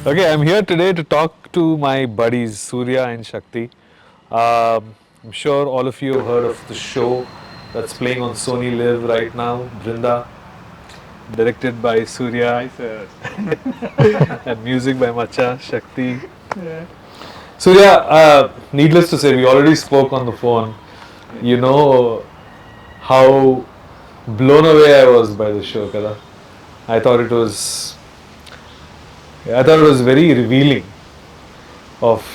Okay, I'm here today to talk to my buddies Surya and Shakti. I'm sure all of you have heard of the show that's playing on Sony Live right now, Brinda, directed by Surya Hi, sir. and music by Macha, Shakti. Surya, needless to say, we already spoke on the phone. You know how blown away I was by the show, Kada. I thought it was, I thought it was very revealing of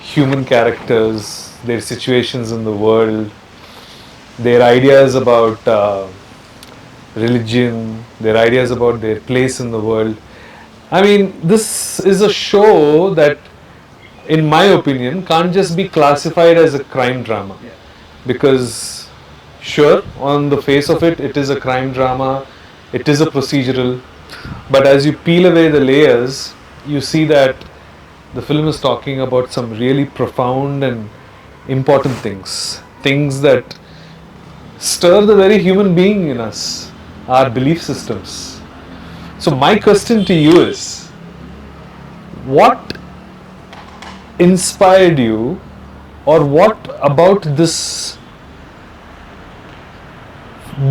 human characters, their situations in the world, their ideas about religion, their ideas about their place in the world. I mean, this is a show that, in my opinion, can't just be classified as a crime drama. Because, sure, on the face of it, it is a crime drama, it is a procedural, but as you peel away the layers, you see that the film is talking about some really profound and important things. Things that stir the very human being in us, our belief systems. So, my question to you is what inspired you, or what about this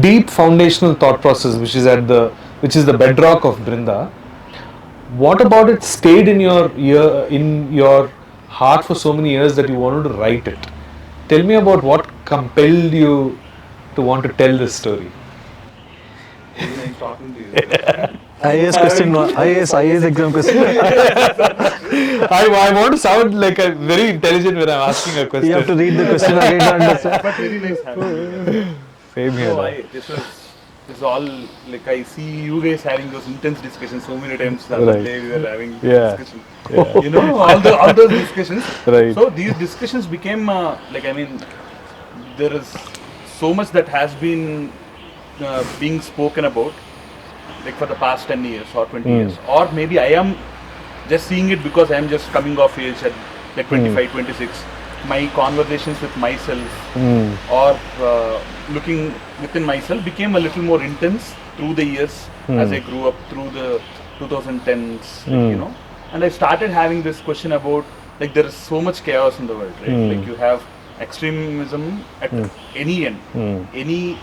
deep foundational thought process which is the bedrock of Brinda? What about it stayed in your heart for so many years that you wanted to write it? Tell me about what compelled you to want to tell this story. Very nice talking to you. IAS question, IAS exam question. I want to sound like a very intelligent when I'm asking a question. You have to read the question again to understand. But very nice having you. Same here. So now. this is all like I see you guys having those intense discussions so many times. The other Right. day we were having Yeah. discussion. Yeah. You know all those discussions. Right. So these discussions became like I mean there is so much that has been being spoken about like for the past 10 years or 20 years, or maybe I am just seeing it because I am just coming of age at like 25, 26. My conversations with myself or looking within myself became a little more intense through the years as I grew up through the 2010s, like, you know. And I started having this question about like there is so much chaos in the world, right? Like you have extremism at any end, any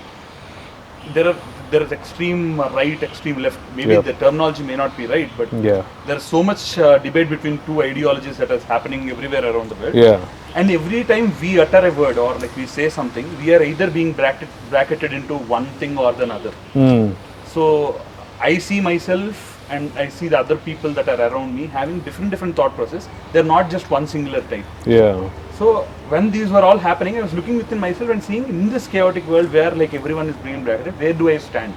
there is extreme right, extreme left. Maybe Yep. the terminology may not be right, but Yeah. there is so much debate between two ideologies that is happening everywhere around the world. Yeah. And every time we utter a word or like we say something, we are either being bracketed into one thing or the other. So I see myself and I see the other people that are around me having different thought process. They're not just one singular type. Yeah. So when these were all happening, I was looking within myself and seeing in this chaotic world where like everyone is being bracketed, where do I stand?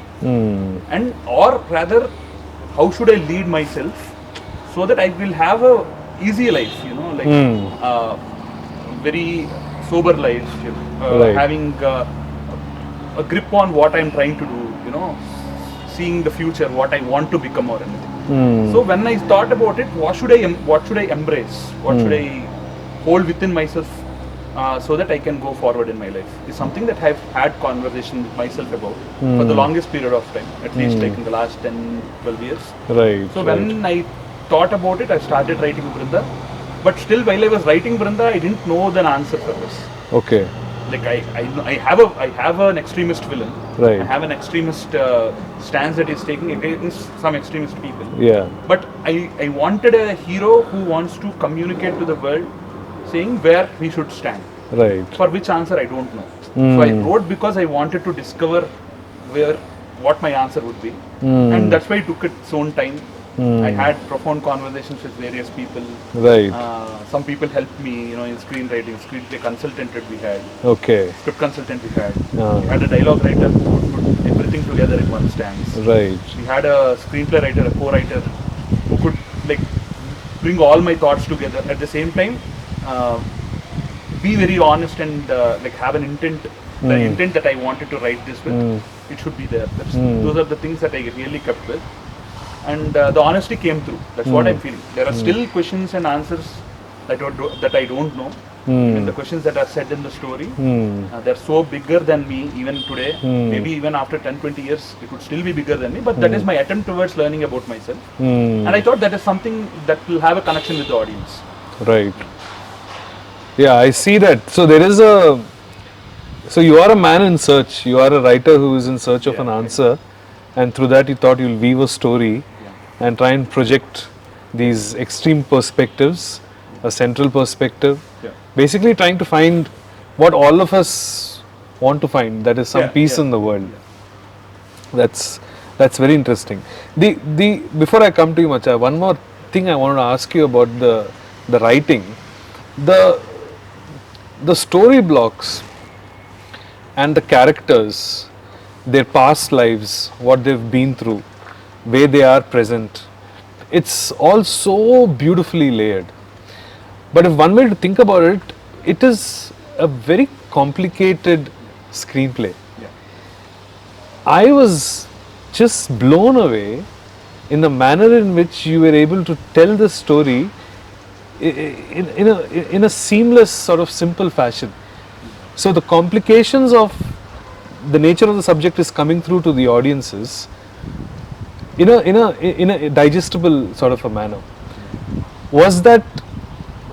And or rather, how should I lead myself so that I will have a easy life, you know, like very sober life, you know, Right. having a grip on what I'm trying to do, you know, seeing the future, what I want to become or anything. So when I thought about it, what should I embrace? What should I hold within myself so that I can go forward in my life? Is something that I've had conversation with myself about for the longest period of time, at least like in the last 10, 12 years. Right. So when I thought about it, I started writing Brinda. But still, while I was writing Brinda, I didn't know the answer for this. Okay. Like I have an extremist villain. Right. I have an extremist stance that is taking against some extremist people. Yeah. But I wanted a hero who wants to communicate to the world, saying where we should stand. Right. For which answer I don't know. So I wrote because I wanted to discover what my answer would be, and that's why it took its own time. I had profound conversations with various people. Right. Some people helped me, you know, in screenwriting, screenplay consultant that we had, Okay. script consultant we had. Ah. We had a dialogue writer who would put everything together in one stance. Right. We had a screenplay writer, a co-writer, who could like bring all my thoughts together at the same time. Be very honest and like have an intent. The intent that I wanted to write this with, it should be there. Those are the things that I really kept with. And the honesty came through. That's what I'm feeling. There are still questions and answers that I don't know. And the questions that are said in the story, they're so bigger than me even today. Maybe even after 10-20 years, it would still be bigger than me. But that is my attempt towards learning about myself. And I thought that is something that will have a connection with the audience. Right. Yeah, I see that. So there is a. So you are a man in search. You are a writer who is in search of an answer, and through that you thought you'll weave a story, and try and project these extreme perspectives, a central perspective. Yeah. Basically, trying to find what all of us want to find. That is some peace in the world. That's very interesting. The before I come to you, Macha, one more thing I wanted to ask you about the writing, the story blocks and the characters, their past lives, what they've been through, where they are present. It's all so beautifully layered. But if one way to think about it, it is a very complicated screenplay. Yeah. I was just blown away in the manner in which you were able to tell the story in a seamless sort of simple fashion. So the complications of the nature of the subject is coming through to the audiences in a digestible sort of a manner. Was that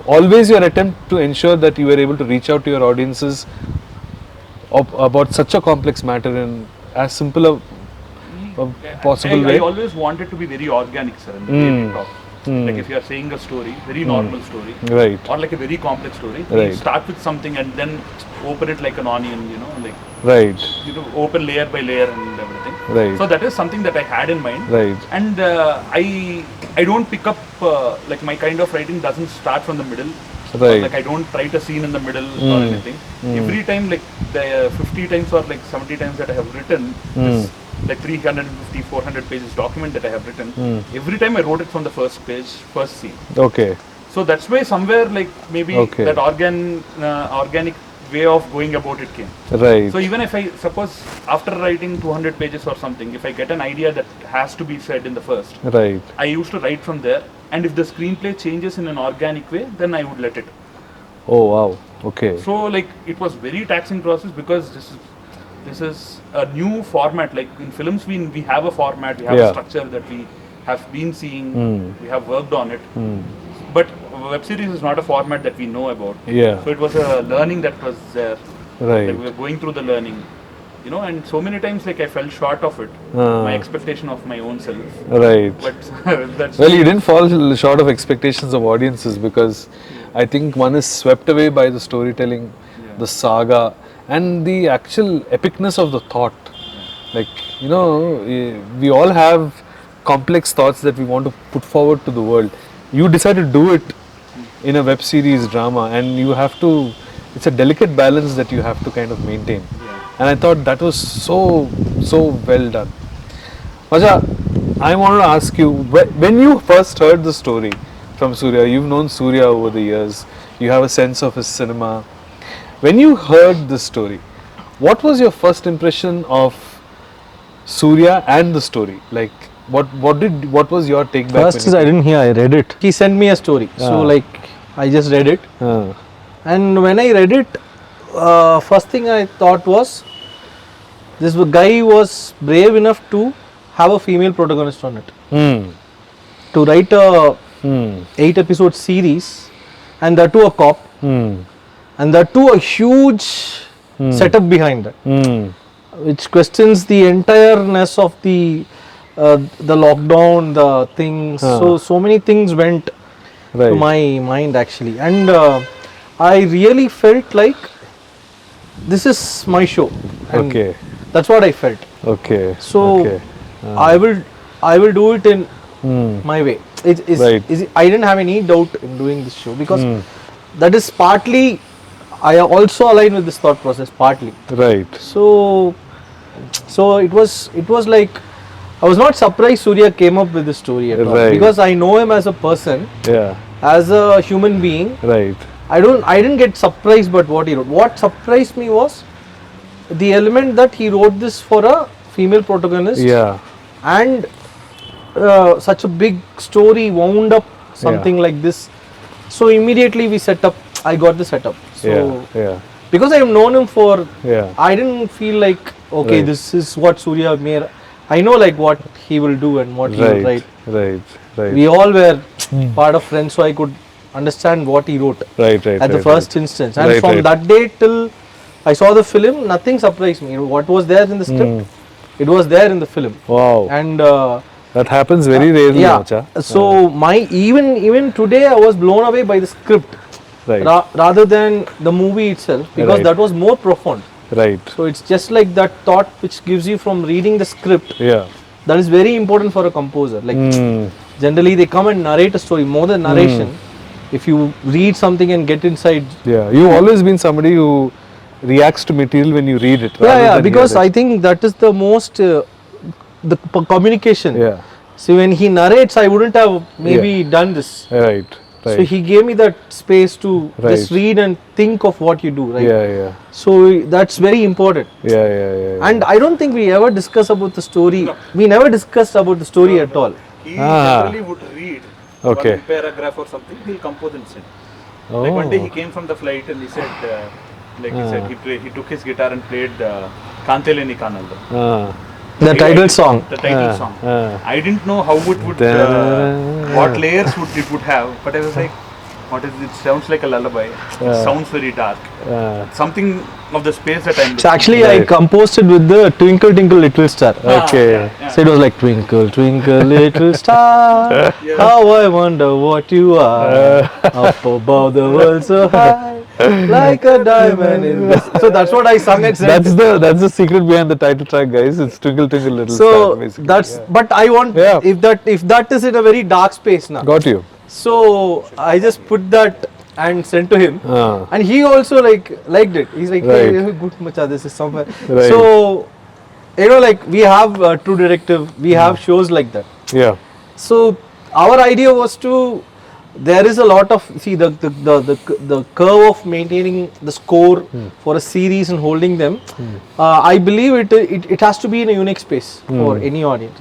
always your attempt to ensure that you were able to reach out to your audiences about such a complex matter in as simple a possible way? I always wanted to be very organic, sir, in the way we talk. Like if you are saying a story, very normal story, Right. or like a very complex story, Right. you start with something and then open it like an onion, like Right. open layer by layer and everything. Right. So that is something that I had in mind. Right. And I don't pick up like my kind of writing doesn't start from the middle. Or Right. like I don't write a scene in the middle or anything. Every time, like the 50 times or like 70 times that I have written this like 350, 400 pages document that I have written, every time I wrote it from the first page, first scene. Okay. So that's why somewhere like maybe Okay. that organic way of going about it came. Right. So even if I suppose after writing 200 pages or something, if I get an idea that has to be said in the first, Right. I used to write from there, and if the screenplay changes in an organic way, then I would let it. Oh wow. Okay. So like it was very taxing process because this is a new format. Like in films, we have a format, we have Yeah. a structure that we have been seeing, we have worked on it. But web series is not a format that we know about. Yeah. So it was a learning that was there. Right. Like we were going through the learning, and so many times like I fell short of it, my expectation of my own self. Right. But that's Well, you didn't fall short of expectations of audiences because I think one is swept away by the storytelling, the saga, and the actual epicness of the thought. Like, we all have complex thoughts that we want to put forward to the world. You decided to do it in a web series drama, and you have to, it's a delicate balance that you have to kind of maintain. And I thought that was so well done. Maja, I wanted to ask you, when you first heard the story from Surya, you've known Surya over the years, you have a sense of his cinema. When you heard this story, what was your first impression of Surya and the story? Like, what was your take back? First is I didn't hear, I read it. He sent me a story. So like I just read it. And when I read it, first thing I thought was, this guy was brave enough to have a female protagonist on it. To write a 8-episode series, and that too a cop, and that too a huge setup behind that, which questions the entireness of the lockdown, the things. So many things went to my mind actually, and I really felt like this is my show. And Okay. that's what I felt. Okay. So okay. I will do it in my way. Right. I didn't have any doubt in doing this show because that is partly I also align with this thought process partly. Right. So it was like I was not surprised Surya came up with this story at all Right. because I know him as a person, Yeah. as a human being. Right. I didn't get surprised by what he wrote. What surprised me was the element that he wrote this for a female protagonist. Yeah. And such a big story wound up something like this. So immediately we set up. I got the setup. So yeah, because I have known him for, yeah. I didn't feel like okay, Right. this is what Surya made. I know like what he will do and what he will Right, write. right. We all were part of friends, so I could understand what he wrote Right. at the first instance. And Right, from right. that day till I saw the film, nothing surprised me. What was there in the script, it was there in the film. Wow, And that happens very rarely, yeah, Macha. so my even today I was blown away by the script Right, rather than the movie itself, because Right. that was more profound. right. So it's just like that thought which gives you from reading the script. Yeah. That is very important for a composer. Like Mm. generally they come and narrate a story more than narration. If you read something and get inside, Yeah. You've always been somebody who reacts to material when you read it. rather yeah, than because hear I think that is the most communication. it. Yeah. So when he narrates, I wouldn't have maybe done this. Right. Right. So he gave me that space to just Right. read and think of what you do, right? Yeah. So that's very important. Yeah. And I don't think we ever discuss about the story. No. We never discussed about the story at all. He Ah. generally would read Okay. one paragraph or something. He'll compose and send. Oh. Like one day he came from the flight and he said, he took his guitar and played Kanteleni Kanalda. Ah. The title song. The title song. I didn't know how it would, what layers it would have, but I was like, what is it? Sounds like a lullaby. It sounds very dark. Something of the space that I'm. So actually, I Right. composed it with the Twinkle Twinkle Little Star. Okay. So it was like Twinkle Twinkle Little Star, how I wonder what you are, up above the world so high, like a diamond in the. So that's what I sung at. That's the secret behind the title track, guys. It's Twinkle Twinkle Little So Star. Basically. that's. Yeah. But I want Yeah. if that is in a very dark space now. Got you. So I just put that and sent to him, Ah. and he also liked it. He's like, Right. hey, good macha, this is somewhere. Right. So like we have True Detective, we have shows like that. Yeah. So our idea was to, there is a lot of, see the curve of maintaining the score for a series and holding them. I believe it has to be in a unique space for any audience.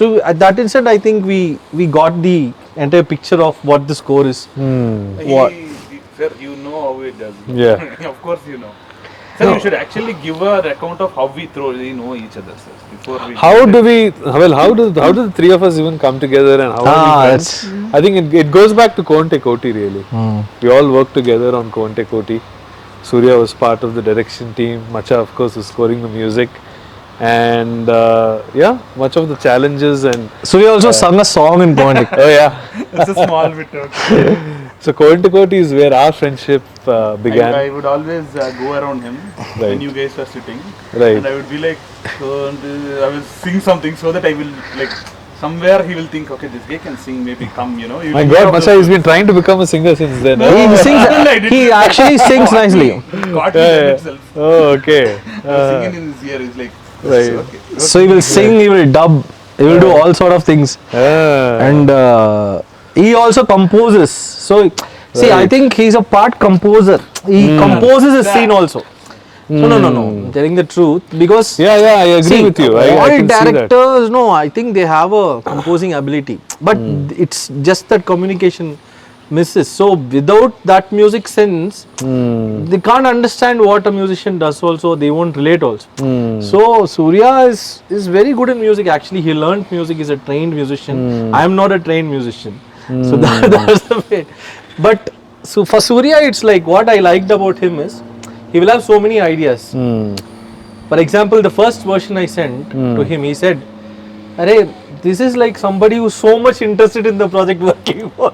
So at that instant, I think we got the entire picture of what the score is. What? Sir, you know how it does. Yeah. Of course you know. Sir, you should actually give an account of how we know each other, sir, before we. How do the three of us even come together and how are we friends? I think it goes back to Konte Koti really. We all worked together on Konte Koti. Surya was part of the direction team. Macha, of course, was scoring the music. And much of the challenges and So we also sung a song in Pondik. oh yeah. It's a small bit. So Konte Koti is where our friendship began. I would always go around him when Right. you guys were sitting, Right. and I would be like, I will sing something so that I will like somewhere he will think, okay, this guy can sing, maybe come, you know. My God, Macha, he's been trying to become a singer since then. No. He sings. I didn't He do that. actually sings nicely. God Yeah, yeah, yeah. itself. Oh, okay. Singing in his ear is like, Right. okay. So he will sing, he will dub, he will do all sort of things. And he also composes. So see, I Right. think he's a part composer. He composes his scene also. So no, I'm telling the truth, because Yeah, I agree see, with you. I all can see that. directors, no, I think they have a composing ability, but it's just that communication misses. So without that music sense, they can't understand what a musician does. Also, they won't relate also. So Surya is very good in music. Actually, he learned music. He's a trained musician. I am not a trained musician. So that's the way. But so for Surya, it's like, what I liked about him is he will have so many ideas. For example, the first version I sent to him, he said, "Arey, this is like somebody who's so much interested in the project working for."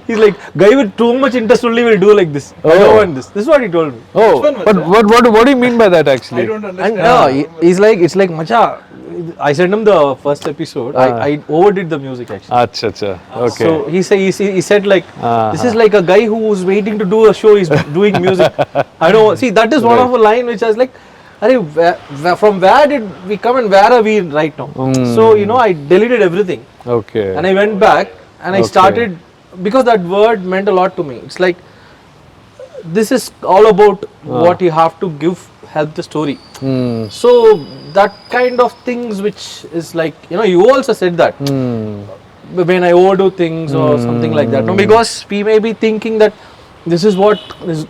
He's like, guy with too much interest only will do like this. I don't want this. This is what he told me. Oh, one was but that? what do you mean by that actually? I don't And understand. he's like, it's like, macha, I sent him the first episode. I overdid the music actually. Acha. Okay. So he said like, this is like a guy who's waiting to do a show. He's doing music. I know. See, that is one of a line which I was like, "Arey, from where did we come and where are we right now?" So I deleted everything Okay. and I went back and I Okay. started, because that word meant a lot to me. It's like, this is all about what you have to help the story. So that kind of things, which is like, you also said that when I overdo things or something like that. No, because we may be thinking that, this is what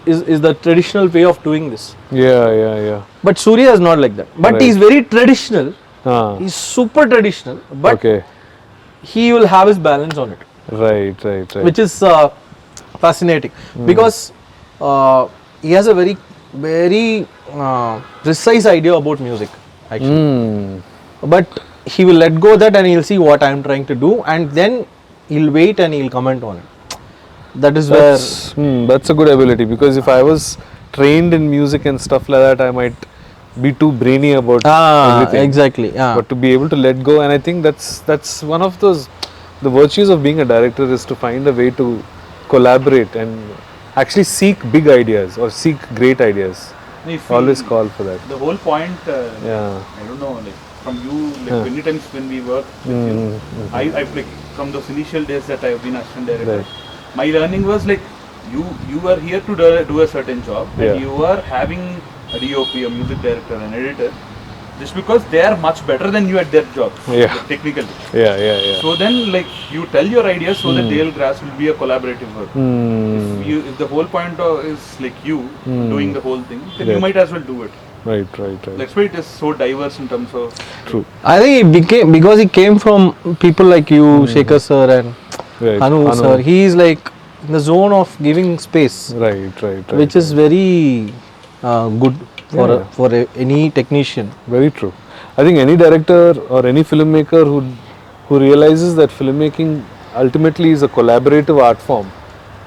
is the traditional way of doing this. Yeah. But Surya is not like that. But Right. he's very traditional. Ah, He's super traditional. But okay. he will have his balance on it, Right. which is fascinating because he has a very precise idea about music actually. But he will let go that and he'll see what I am trying to do, and then he'll wait and he'll comment on it. That is where That's a good ability, because if I was trained in music and stuff like that, I might be too brainy about everything. exactly, yeah. But to be able to let go, and I think that's one of the virtues of being a director, is to find a way to collaborate and actually seek big ideas or seek great ideas. If we- Always call for that. The whole point, Yeah. I don't know, like from you, like many times when we work with you, I like from those initial days that I have been assistant director, Right. my learning was like you are here to do a certain job, Yeah. and you are having a DOP, a music director, an editor, just because they are much better than you at their job, Yeah. like, technically. Yeah. So then, like you tell your ideas so that they'll grasp, will be a collaborative work. If the whole point is like you doing the whole thing, then you Yeah. might as well do it. Right. That's why it is so diverse in terms of. True. I think it became because he came from people like you, Shekhar sir and Right. Anu sir. He is like in the zone of giving space, Right. which is very good for Yeah. for any technician. Very true. I think any director or any filmmaker who realizes that filmmaking ultimately is a collaborative art form,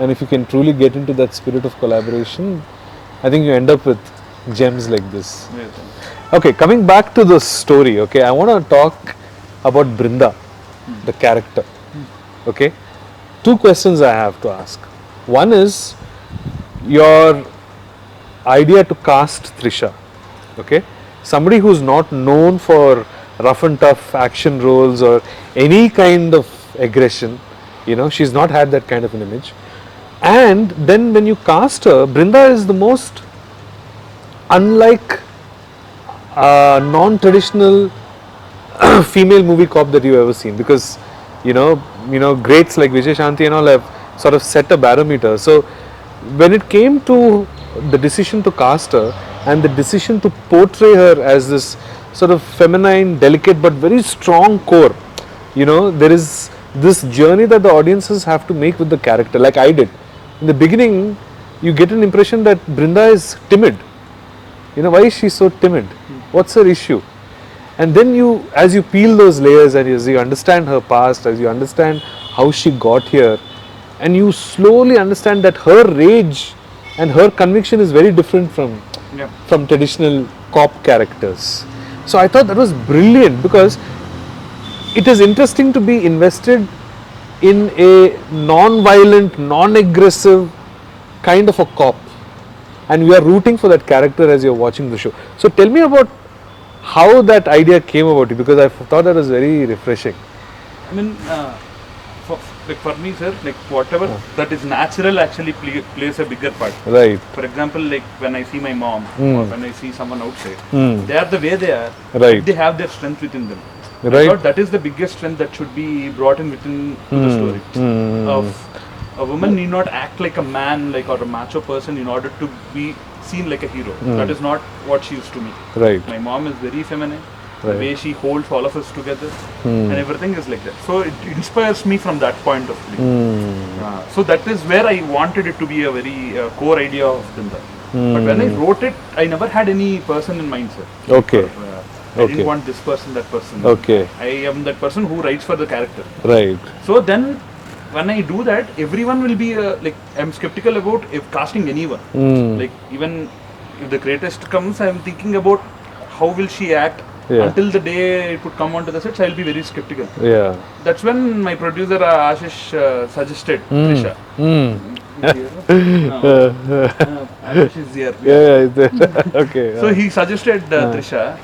and if you can truly get into that spirit of collaboration, I think you end up with gems like this. Okay, coming back to the story, okay, I want to talk about Brinda, the character. Okay, two questions I have to ask. One is your idea to cast Trisha. Okay, somebody who's not known for rough and tough action roles or any kind of aggression, you know, she's not had that kind of an image. And then when you cast her, Brinda is the most unlike non-traditional female movie cop that you've ever seen, because you know greats like Vijay Shanti and all have sort of set a barometer. So when it came to the decision to cast her and the decision to portray her as this sort of feminine, delicate but very strong core, you know, there is this journey that the audiences have to make with the character, like I did. In the beginning, you get an impression that Brinda is timid. You know, why is she so timid? What's her issue? And then as you peel those layers and as you understand her past, as you understand how she got here, and you slowly understand that her rage and her conviction is very different from traditional cop characters. So I thought that was brilliant, because it is interesting to be invested in a non-violent, non-aggressive kind of a cop, and we are rooting for that character as you're watching the show. So tell me about how that idea came about you, because I thought that was very refreshing. I mean, for me, sir, like whatever that is natural actually plays a bigger part. Right. For example, like when I see my mom or when I see someone outside, they are the way they are. Right. They have their strength within them. I Right. thought that is the biggest strength that should be brought in within to the story. Of a woman need not act like a man, like, or a macho person in order to be seen like a hero. That is not what she used to me. Right. My mom is very feminine. The Right. way she holds all of us together, and everything is like that. So it inspires me from that point of view. So that is where I wanted it to be a very core idea of Brinda. But when I wrote it, I never had any person in mind, sir. Okay. I Okay. didn't want this person, that person. Okay. I am that person who writes for the character. Right. So then, when I do that, everyone will be like, I'm skeptical about if casting anyone. Like even if the greatest comes, I'm thinking about how will she act. Yeah. Until the day it would come onto the sets, I'll be very skeptical. Yeah. That's when my producer Ashish suggested Trisha. Ashish is here. Yeah. Okay. So he suggested Trisha.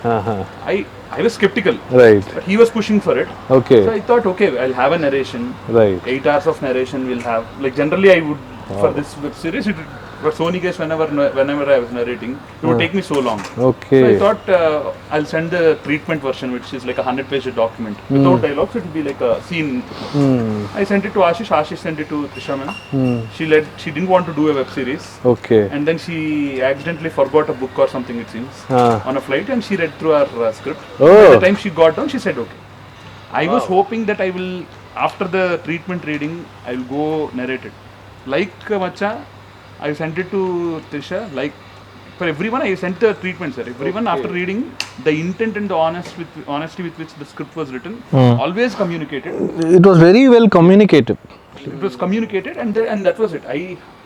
I was skeptical, Right. but he was pushing for it. So Okay. I thought, okay, I'll have a narration. Right. 8 hours of narration we'll have. Like generally I would, for this web series, it For Sony guys, whenever I was narrating, it would take me so long. Okay. So I thought I'll send the treatment version, which is like a 100-page document without dialogues. It will be like a scene. I sent it to Ashish. Ashish sent it to Trisha ma'am. She didn't want to do a web series. Okay. And then she accidentally forgot a book or something, it seems, on a flight, and she read through our script. Oh. By the time she got down, she said okay. I was hoping that I will, after the treatment reading, I will go narrate it. Like Macha, I sent it to Trisha. Like for everyone, I sent the treatment, sir. Everyone after reading, the intent and the honesty with which the script was written, always communicated. It was very well communicated. It was communicated, and that was it.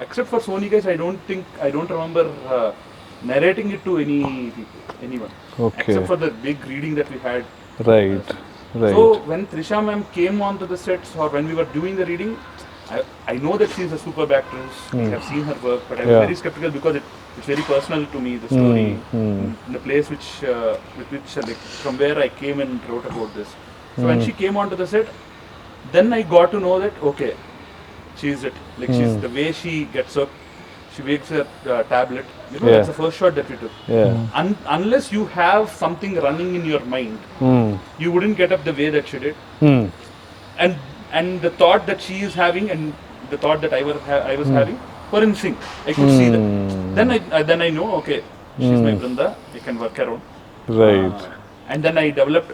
Except for Sony guys, I don't remember narrating it to anyone. Okay. Except for the big reading that we had. Right. Right. So when Trisha ma'am came onto the sets, or when we were doing the reading, I know that she is a superb actress. We have seen her work, but I was very skeptical because it's very personal to me. The story, the place with which like from where I came and wrote about this. So when she came onto the set, then I got to know that okay, she is it. Like she's the way she gets up, she wakes her tablet. You know, that's the first shot that we took. Yeah. Unless you have something running in your mind, you wouldn't get up the way that she did. And the thought that she is having and the thought that I was having were in sync. I could see that. Then I know, okay, she's my Brinda. I can work around. Right. And then I developed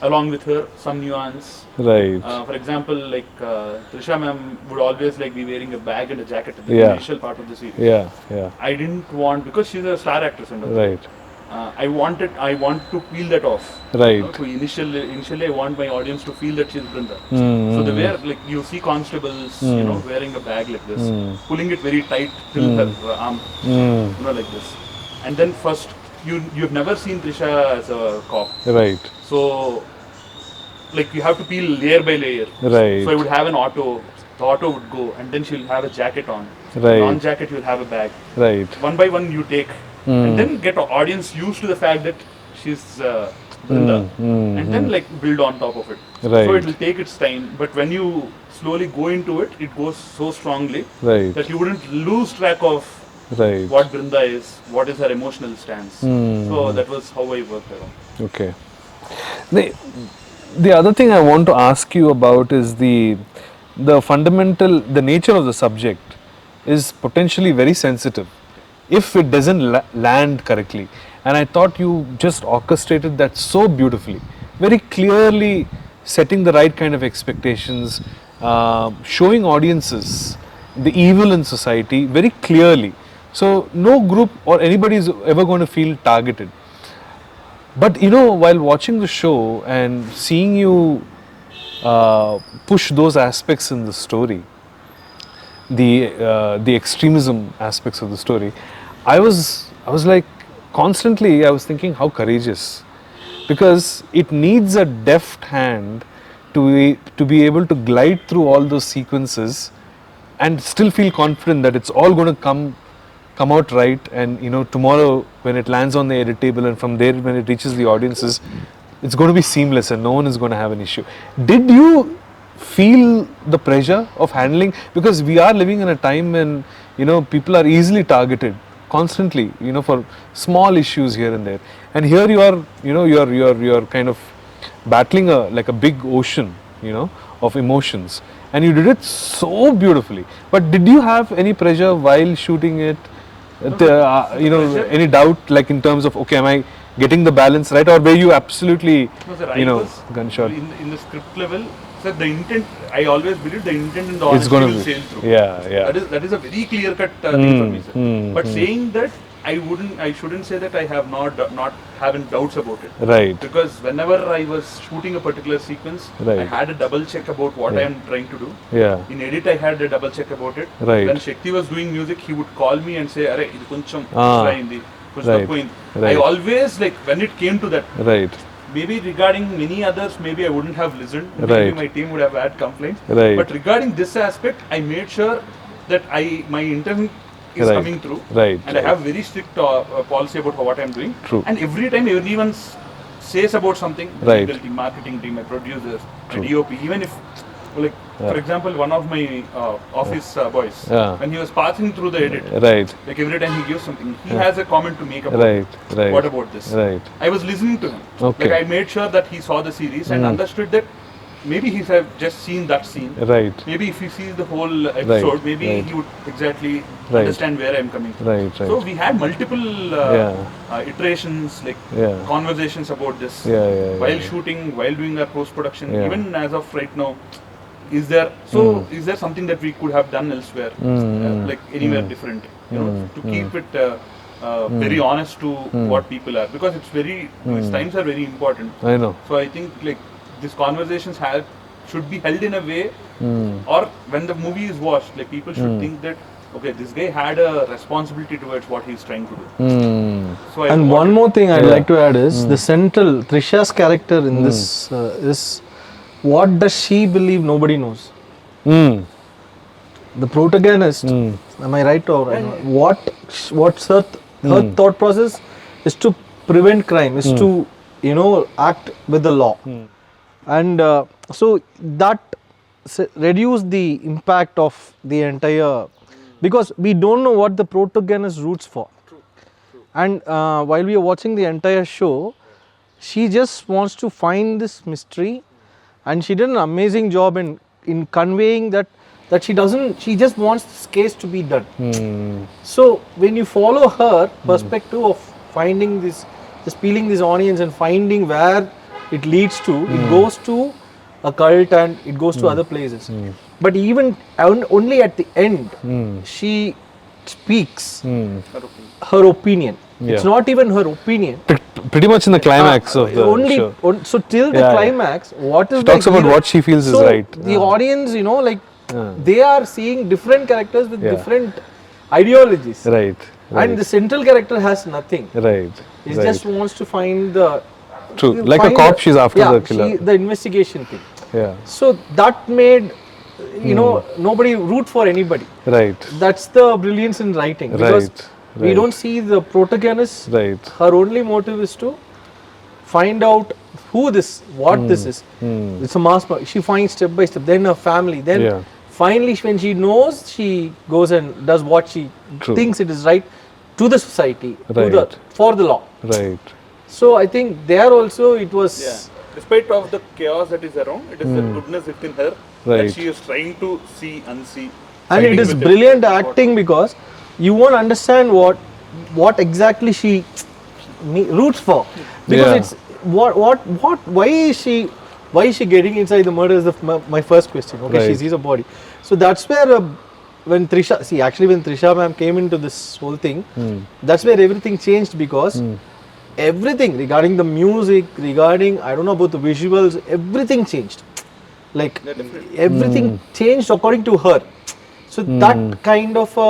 along with her some nuance. Right. For example, like Trisha ma'am would always like be wearing a bag and a jacket at the initial part of the series. Yeah. Yeah. I didn't want, because she's a star actress and all. Right. I want to peel that off. Right. You know, to initially I want my audience to feel that she's Brinda. So the way like you see constables, you know, wearing a bag like this, pulling it very tight till her arm, you know, like this. And then first, you've never seen Trisha as a cop. Right. So like you have to peel layer by layer. Right. So I would have an auto. The auto would go, and then she'll have a jacket on. Right. Non-jacket, you'll have a bag. Right. One by one, you take. And then get an audience used to the fact that she's Brinda, and then like build on top of it. Right. So it will take its time, but when you slowly go into it, it goes so strongly Right. that you wouldn't lose track of Right. what Brinda is, what is her emotional stance. So that was how I worked around. Okay. The other thing I want to ask you about is the nature of the subject is potentially very sensitive if it doesn't land correctly. And I thought you just orchestrated that so beautifully, very clearly setting the right kind of expectations, showing audiences the evil in society very clearly. So no group or anybody is ever going to feel targeted. But you know, while watching the show and seeing you push those aspects in the story, the extremism aspects of the story, I was like constantly I was thinking how courageous, because it needs a deft hand to be able to glide through all those sequences and still feel confident that it's all going to come out right, and you know, tomorrow when it lands on the edit table and from there when it reaches the audiences, it's going to be seamless and no one is going to have an issue. Did you feel the pressure of handling, because we are living in a time when, you know, people are easily targeted constantly, you know, for small issues here and there, and here you are, you know, you're kind of battling like a big ocean, you know, of emotions, and you did it so beautifully. But did you have any pressure while shooting it? You know, any doubt, like in terms of, okay, am I getting the balance right, or were you absolutely, No, sir, you know, I was gunshot? in the script level. Sir, the intent, I always believe the intent and the It's honesty going will to sail be, through. yeah. That is a very clear cut thing for me, sir. But saying that, I shouldn't say that I have not having doubts about it. Right. Because whenever I was shooting a particular sequence, Right. I had a double check about what I am trying to do. Yeah. In edit, I had a double check about it. Right. When Shakti was doing music, he would call me and say, "Arey, idu koncham Ah. extra ayindi, koncham Right. takku ayindi." I Right. always, like, when it came to that, Right. maybe regarding many others, maybe I wouldn't have listened. Maybe Right. my team would have had complaints. Right. But regarding this aspect, I made sure that my intent is Right. coming through. Right. And I have very strict policy about what I'm doing. True. And every time everyone says about something, the Right. legal team, marketing team, my producers, my DOP, even if like for example, one of my office boys, Yeah. when he was passing through the edit, Right. like every time he gives something, he has a comment to make about Right. Right. what about this. Right. I was listening to him. Okay. Like I made sure that he saw the series and understood that maybe he have just seen that scene. Right. Maybe if he sees the whole episode, maybe right. he would exactly Right. understand where I'm coming from. Right. Right. So we had multiple iterations, like Yeah. conversations about this Yeah. Yeah. while Yeah. shooting, while doing our post production. Yeah. Even as of right now, is there is there something that we could have done elsewhere, like anywhere different? You know, to keep it very honest to what people are, because it's very these times are very important. I know. So I think like these conversations should be held in a way, or when the movie is watched, like people should think that okay, this guy had a responsibility towards what he's trying to do. So I And one more thing I'd Yeah. like to add is the central Trisha's character in this is what does she believe nobody knows. Mm. The protagonist, am I right or what's her thought process is to prevent crime, is to act with the law, and so that reduce the impact of the entire, because we don't know what the protagonist roots for. And while we are watching the entire show, she just wants to find this mystery, and she did an amazing job in conveying that she just wants this case to be done. So when you follow her perspective of finding this, just peeling these onions and finding where it leads to, it goes to a cult and it goes to other places. But even only at the end, she speaks her opinion. It's Yeah. not even her opinion. Pretty much in the climax of the Only show. so till the Yeah, yeah. climax, what is She talks the about hero- what she feels is so right. The audience, like Yeah. they are seeing different characters with Yeah. different ideologies, Right. Right. and the central character has nothing. Right. He Right. just wants to find the True. Like a find cop, she's after the killer. the investigation thing. Yeah. So that made nobody root for anybody. Right. That's the brilliance in writing, because Right. we Right. don't see the protagonist. Right. Her only motive is to find out what this is. It's a mass. She finds step by step. Then her family. Then Yeah. finally, when she knows, she goes and does what she True. thinks it is right to the society, Right. for the law. Right. So I think there also it was. despite of the chaos that is around, it is the goodness within her Right. that she is trying to see, unsee. And it fighting is with brilliant It's acting, because you won't understand what exactly she roots for, because Yeah. it's why is she getting inside the murder is my first question. Okay, she Right. sees a body, so that's where when Trisha ma'am came into this whole thing, that's where everything changed, because everything regarding the music, regarding I don't know about the visuals, everything changed. Like everything changed according to her. So that kind of a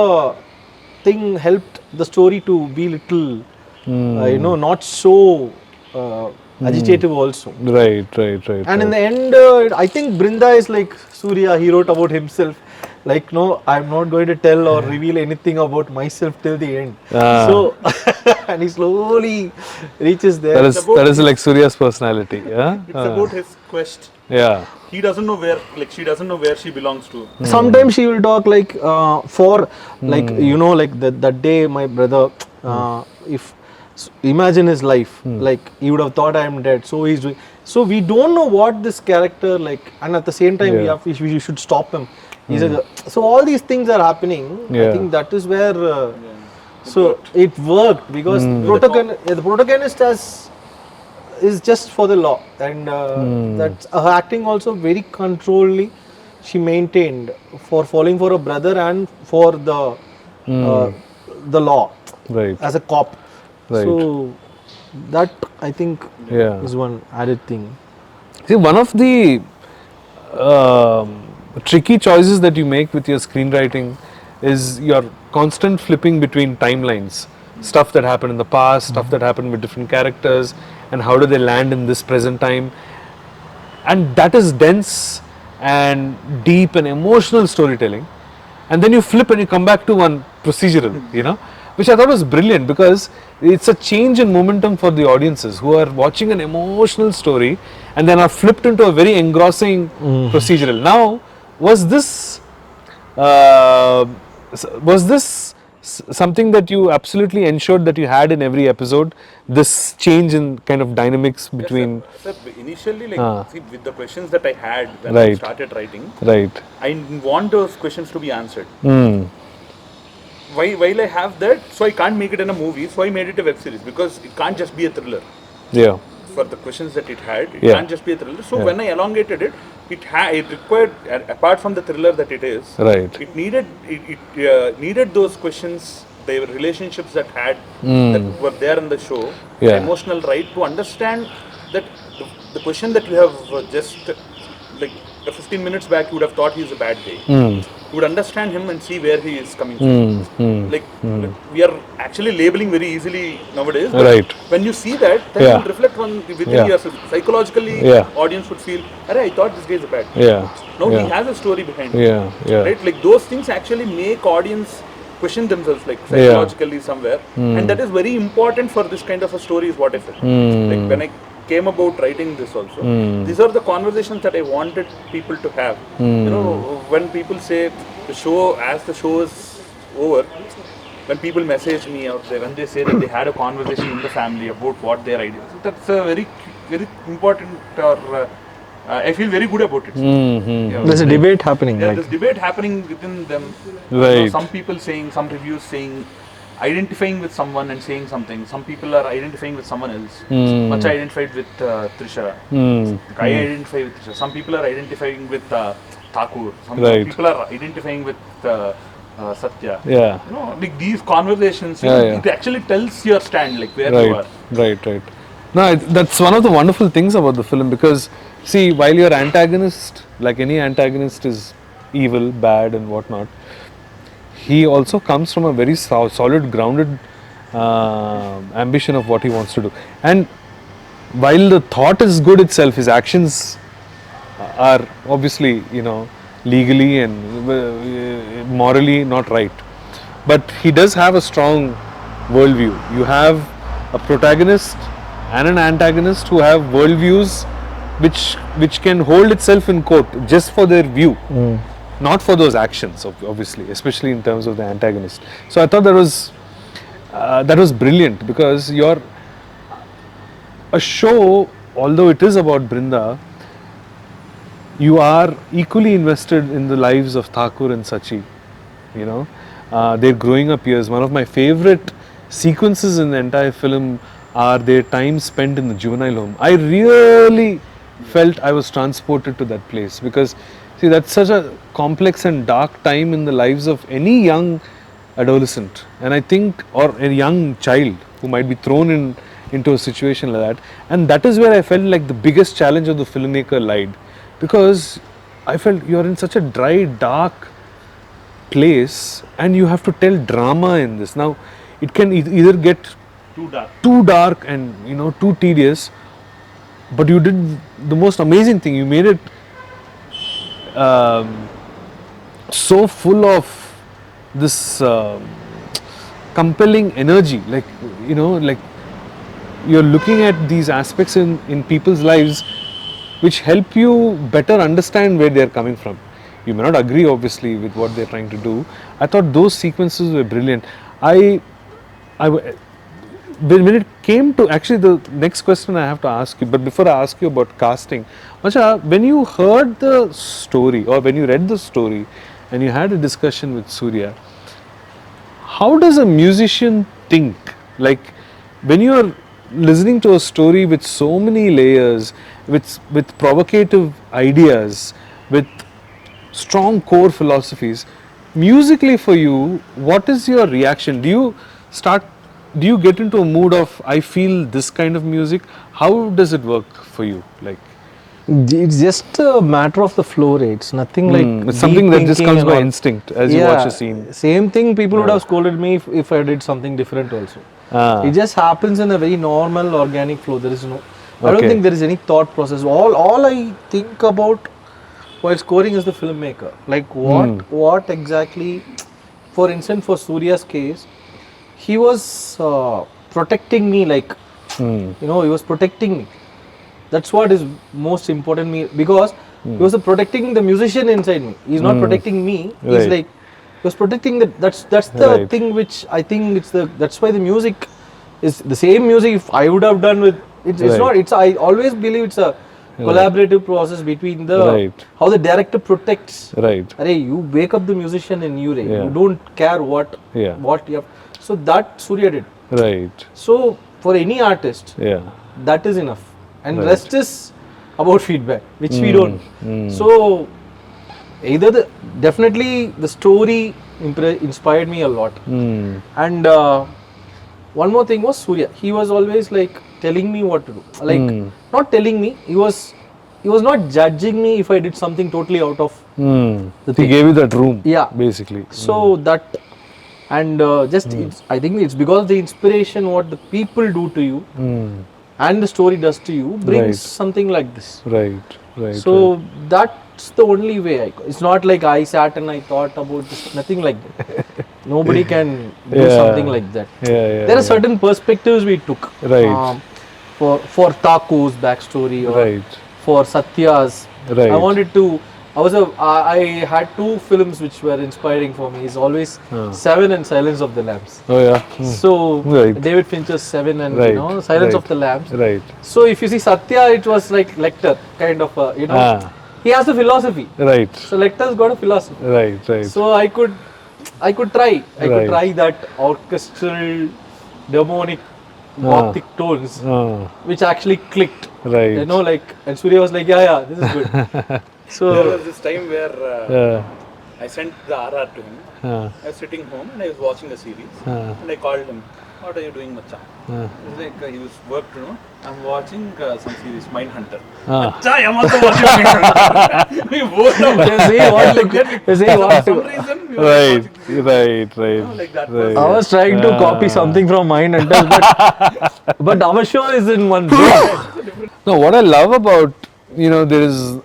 thing helped the story to be little, not so agitative also. Right. Right. Right. And in the end, I think Brinda is like Surya. He wrote about himself. Like, no, I'm not going to tell or reveal anything about myself till the end. Ah. So, and he slowly reaches there. that is like Surya's personality. Yeah. It's about his quest. Yeah. He doesn't know where, like she doesn't know where she belongs to. Sometimes she will talk like like like that day my brother, if imagine his life, like he would have thought I am dead, so he's doing. So we don't know what this character like, and at the same time Yeah. we should stop him. So all these things are happening. I Yeah. think that is where so it worked, because the protagonist is just for the law, and that's her acting also very controlledly she maintained for falling for a brother and for the law Right. as a cop. Right. So that I think Yeah. is one added thing. See, one of the tricky choices that you make with your screenwriting is your constant flipping between timelines. Stuff that happened in the past, stuff that happened with different characters, and how do they land in this present time. And that is dense and deep and emotional storytelling. And then you flip and you come back to one procedural, which I thought was brilliant because it's a change in momentum for the audiences who are watching an emotional story and then are flipped into a very engrossing procedural. Now, was this something that you absolutely ensured that you had in every episode? This change in kind of dynamics between. Sir, initially, like, see, with the questions that I had when I Right. started writing, Right. I want those questions to be answered. Mm. While I have that, so I can't make it in a movie, so I made it a web series because it can't just be a thriller. Yeah. For the questions that it had, it Yeah. can't just be a thriller. So when I elongated it, it required, apart from the thriller that it is, Right. it needed those questions, the relationships that were there in the show, the Yeah. emotional right to understand that the question that you have just like 15 minutes back, you would have thought he's a bad guy. You would understand him and see where he is coming from. Like we are actually labeling very easily nowadays. But Right. when you see that, then Yeah. you will reflect on within Yeah. yourself. Psychologically, Yeah. audience would feel, "Arey, I thought this guy is a bad guy." Yeah. No, yeah. he has a story behind it. Yeah. Yeah. Right? Like those things actually make audience question themselves, like psychologically somewhere, and that is very important for this kind of a story. Is what I felt. Like when I came about writing this also, these are the conversations that I wanted people to have. You know, when people say as the show is over, when people message me or when they say that they had a conversation in the family about what their ideas, that's a very, very important, or I feel very good about it. Yeah, There's a debate happening. yeah, Like, there's debate happening within them. Right. Some people saying, some reviews saying, identifying with someone and saying something. Some people are identifying with someone else. Much identified with Trisha. I identify with Trisha. Some people are identifying with Thakur. Some Right. people are identifying with Satya. Yeah. You know, like these conversations, Yeah, yeah. it actually tells your stand, like where you are. Right. Right. No, that's one of the wonderful things about the film because, see, while your antagonist, like any antagonist, is evil, bad, and whatnot, he also comes from a very solid, grounded ambition of what he wants to do. And while the thought is good itself, his actions are obviously, legally and morally not right. But he does have a strong worldview. You have a protagonist and an antagonist who have worldviews which can hold itself in court just for their view, not for those actions, obviously, especially in terms of the antagonist. So I thought that was brilliant because a show, although it is about Brinda, you are equally invested in the lives of Thakur and Sachi. Their growing up years. One of my favorite sequences in the entire film are their time spent in the juvenile home. I really felt I was transported to that place because, see, that's such a complex and dark time in the lives of any young adolescent, and I think, or a young child who might be thrown into a situation like that. And that is where I felt like the biggest challenge of the filmmaker lied, because I felt you are in such a dry, dark place and you have to tell drama in this. Now, it can either get too dark and too tedious, but you did the most amazing thing. You made it so full of this compelling energy, like you're looking at these aspects in people's lives which help you better understand where they're coming from. You may not agree obviously with what they're trying to do. I thought those sequences were brilliant. When it came to, actually the next question I have to ask you, but before I ask you about casting, Masha, when you heard the story or when you read the story and you had a discussion with Surya, how does a musician think? Like when you are listening to a story with so many layers, with provocative ideas, with strong core philosophies, musically for you, what is your reaction? Do you get into a mood of, I feel this kind of music? How does it work for you? Like, it's just a matter of the flow rates, nothing like it's something deep that just thinking comes and by all. instinct as you watch a scene. Same thing, people would have scolded me if I did something different also. It just happens in a very normal, organic flow. There is no, I don't think there is any thought process. All I think about while scoring is the filmmaker. Like what exactly, for instance, for Surya's case, he was protecting me, like, Hmm. he was protecting me. That's what is most important me, because he was protecting the musician inside me. He's not protecting me. He's Right. like, he was protecting the, that's the Right. thing which I think that's why the music is the same music. If I would have done with it's Right. not, it's, I always believe it's a collaborative process between the Right. how the director protects. Right. Arey, you wake up the musician in you, Yeah. you don't care what Yeah. you have. So that Surya did. Right. So for any artist, Yeah. that is enough, and Right. rest is about feedback, which we don't. So either definitely the story inspired me a lot, Hmm. and one more thing was Surya. He was always like telling me what to do, like not telling me. He was not judging me if I did something totally out of. Hmm. The He thing. gave you that room. Yeah. Basically. So that, and just it's, I think it's because the inspiration what the people do to you Hmm. and the story does to you brings Right. something like this. Right. Right. So that's the only way. It's not like I sat and I thought about this. Nothing like that. Nobody can do Yeah. something like that. Yeah. Yeah. There are certain perspectives we took. Right. For Thakur's backstory, or Right. for Satya's. Right. I wanted to. I had two films which were inspiring for me. It's always Seven and Silence of the Lambs. Oh yeah. So Right. David Fincher's Seven and Right. Silence Right. of the Lambs. Right. So if you see Satya, it was like Lecter, kind of he has a philosophy. Right. So Lecter's got a philosophy. Right. Right. So I could try. I could Right. try that orchestral, demonic, gothic tones, which actually clicked. Right. And Surya was like, yeah, this is good. There So was this time where Yeah. I sent the RR to him. I was sitting home and I was watching a series. And I called him. What are you doing, Macha? He's like, he was worked, I'm watching some series, Mindhunter. Macha, I'm also watching Mindhunter. We both know. you see what For some reason, we were Right. watching series. Right. Right. Like that Right. was- I was trying to copy something from Mindhunter, but our show is in one. No, what I love about there is,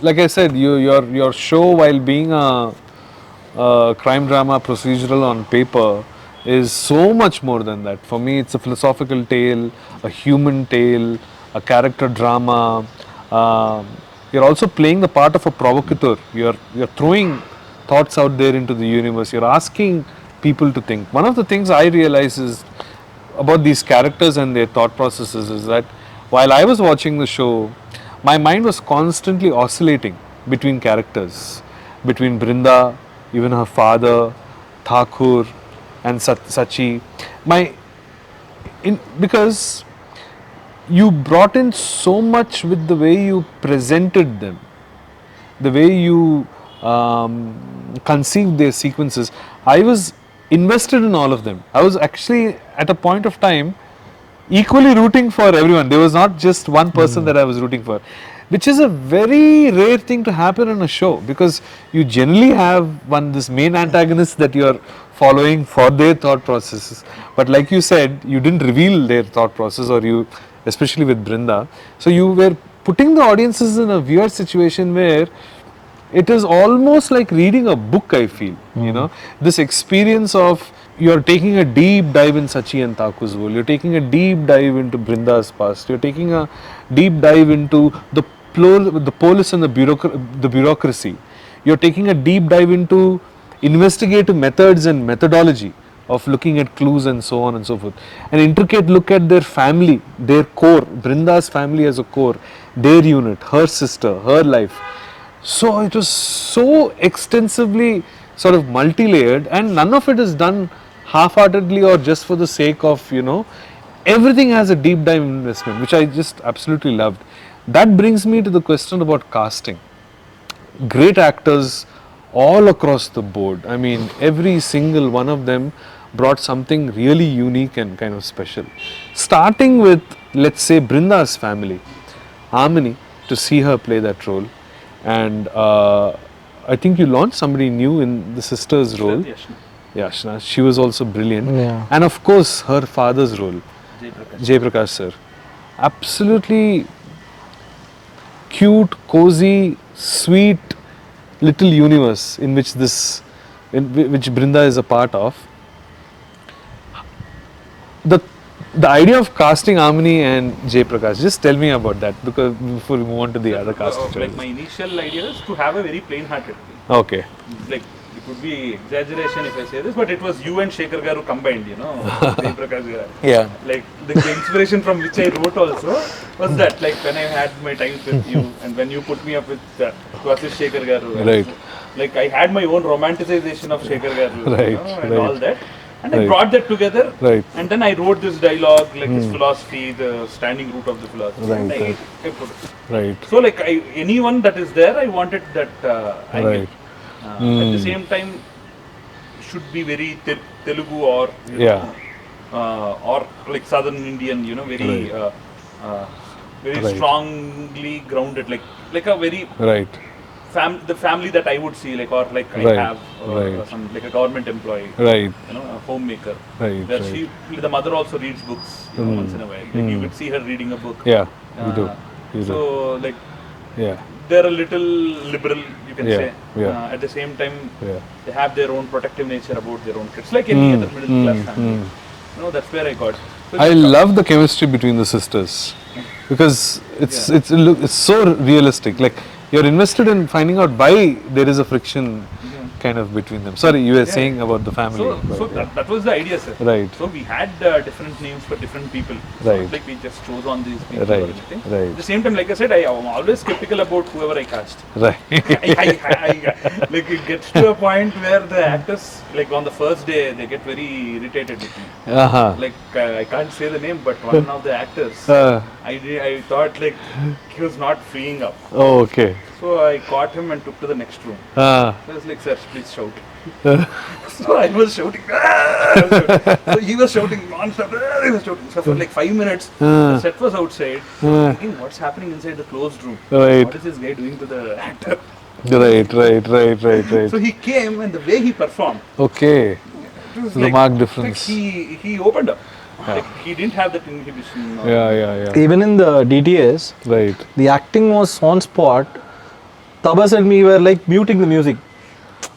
like I said, your show, while being a crime drama procedural on paper, is so much more than that. For me, it's a philosophical tale, a human tale, a character drama. You're also playing the part of a provocateur. You're throwing thoughts out there into the universe. You're asking people to think. One of the things I realize is about these characters and their thought processes is that while I was watching the show, my mind was constantly oscillating between characters, between Brinda, even her father, Thakur, and Sachi. Because you brought in so much with the way you presented them, the way you conceived their sequences. I was invested in all of them. I was actually at a point of time equally rooting for everyone. There was not just one person that I was rooting for, which is a very rare thing to happen in a show, because you generally have this main antagonist that you are following for their thought processes. But like you said, you didn't reveal their thought process, or you, especially with Brinda. So you were putting the audiences in a weird situation where it is almost like reading a book, I feel. This experience of, you're taking a deep dive in Sachi and Thakur's world, you're taking a deep dive into Brinda's past, you're taking a deep dive into the police and the bureaucracy, you're taking a deep dive into investigative methods and methodology of looking at clues and so on and so forth. An intricate look at their family, their core, Brinda's family as a core, their unit, her sister, her life. So it was so extensively sort of multi-layered, and none of it is done half-heartedly or just for the sake of, everything has a deep dive investment, which I just absolutely loved. That brings me to the question about casting. Great actors all across the board. I mean, every single one of them brought something really unique and kind of special. Starting with, let's say, Brinda's family, Amini, to see her play that role. And I think you launched somebody new in the sister's role. Yashna. She was also brilliant. Yeah. And of course, her father's role, Jay Prakash sir. Absolutely cute, cozy, sweet little universe in which which Brinda is a part of. the idea of casting Amini and Jay Prakash, just tell me about that, because before we move on to the other casting Like choices. my initial idea is to have a very plain-hearted film. Okay. Like it would be exaggeration if I say this, but it was you and Shekhar Garu combined, you know, Jay Prakash Garu. Yeah. Like the inspiration from which I wrote also was that, like when I had my times with you and when you put me up with to assist Shekhar Garu. Right. Like I had my own romanticization of Shekhar Garu, Right, you know, and right. all that. And I Right. brought that together, Right. and then I wrote this dialogue, like this philosophy, the standing root of the philosophy. Right, and right. I put it. Right. So like anyone that is there, I wanted that angle. Right. At the same time, should be very Telugu or you Yeah. know, or like Southern Indian, you know, very very Right. strongly grounded, like a very Right. the family that I would see, like or like I Right. have Right. some like a government employee, Right. you know, a homemaker. Right. Where Right. the mother also reads books, you know, once in a while. Like you would see her reading a book. Yeah. You do. Uh, You do. So like Yeah. they're a little liberal, you can Yeah, say. yeah. At the same time, Yeah. they have their own protective nature about their own kids, like any other middle class family. You know, that's where I got. So I love the chemistry between the sisters, because it's so realistic. Like you're invested in finding out why there is a friction kind of between them. Sorry, you were saying about the family. So but, that was the idea, sir. Right. So we had different names for different people. Right. Not like we just chose on these people Right, or anything. right. At the same time, like I said, I am always skeptical about whoever I cast. Right. Like it gets to a point where the actors, like on the first day, they get very irritated with me. Uh-huh. Like I can't say the name, but one of the actors, I thought like he was not freeing up. Oh, okay. So I caught him and took to the next room. Uh, I was like, sir, please shout. So I was shouting. So he was shouting non-stop. He was shouting. So for like 5 minutes, the set was outside. Thinking, what's happening inside the closed room? Right. What is this guy doing to the actor? right. So he came, and the way he performed, Okay. it was The marked difference. Like he opened up. Like he didn't have that inhibition. Yeah. Even in the DTS, Right. the acting was on spot. Tabas and me were like muting the music.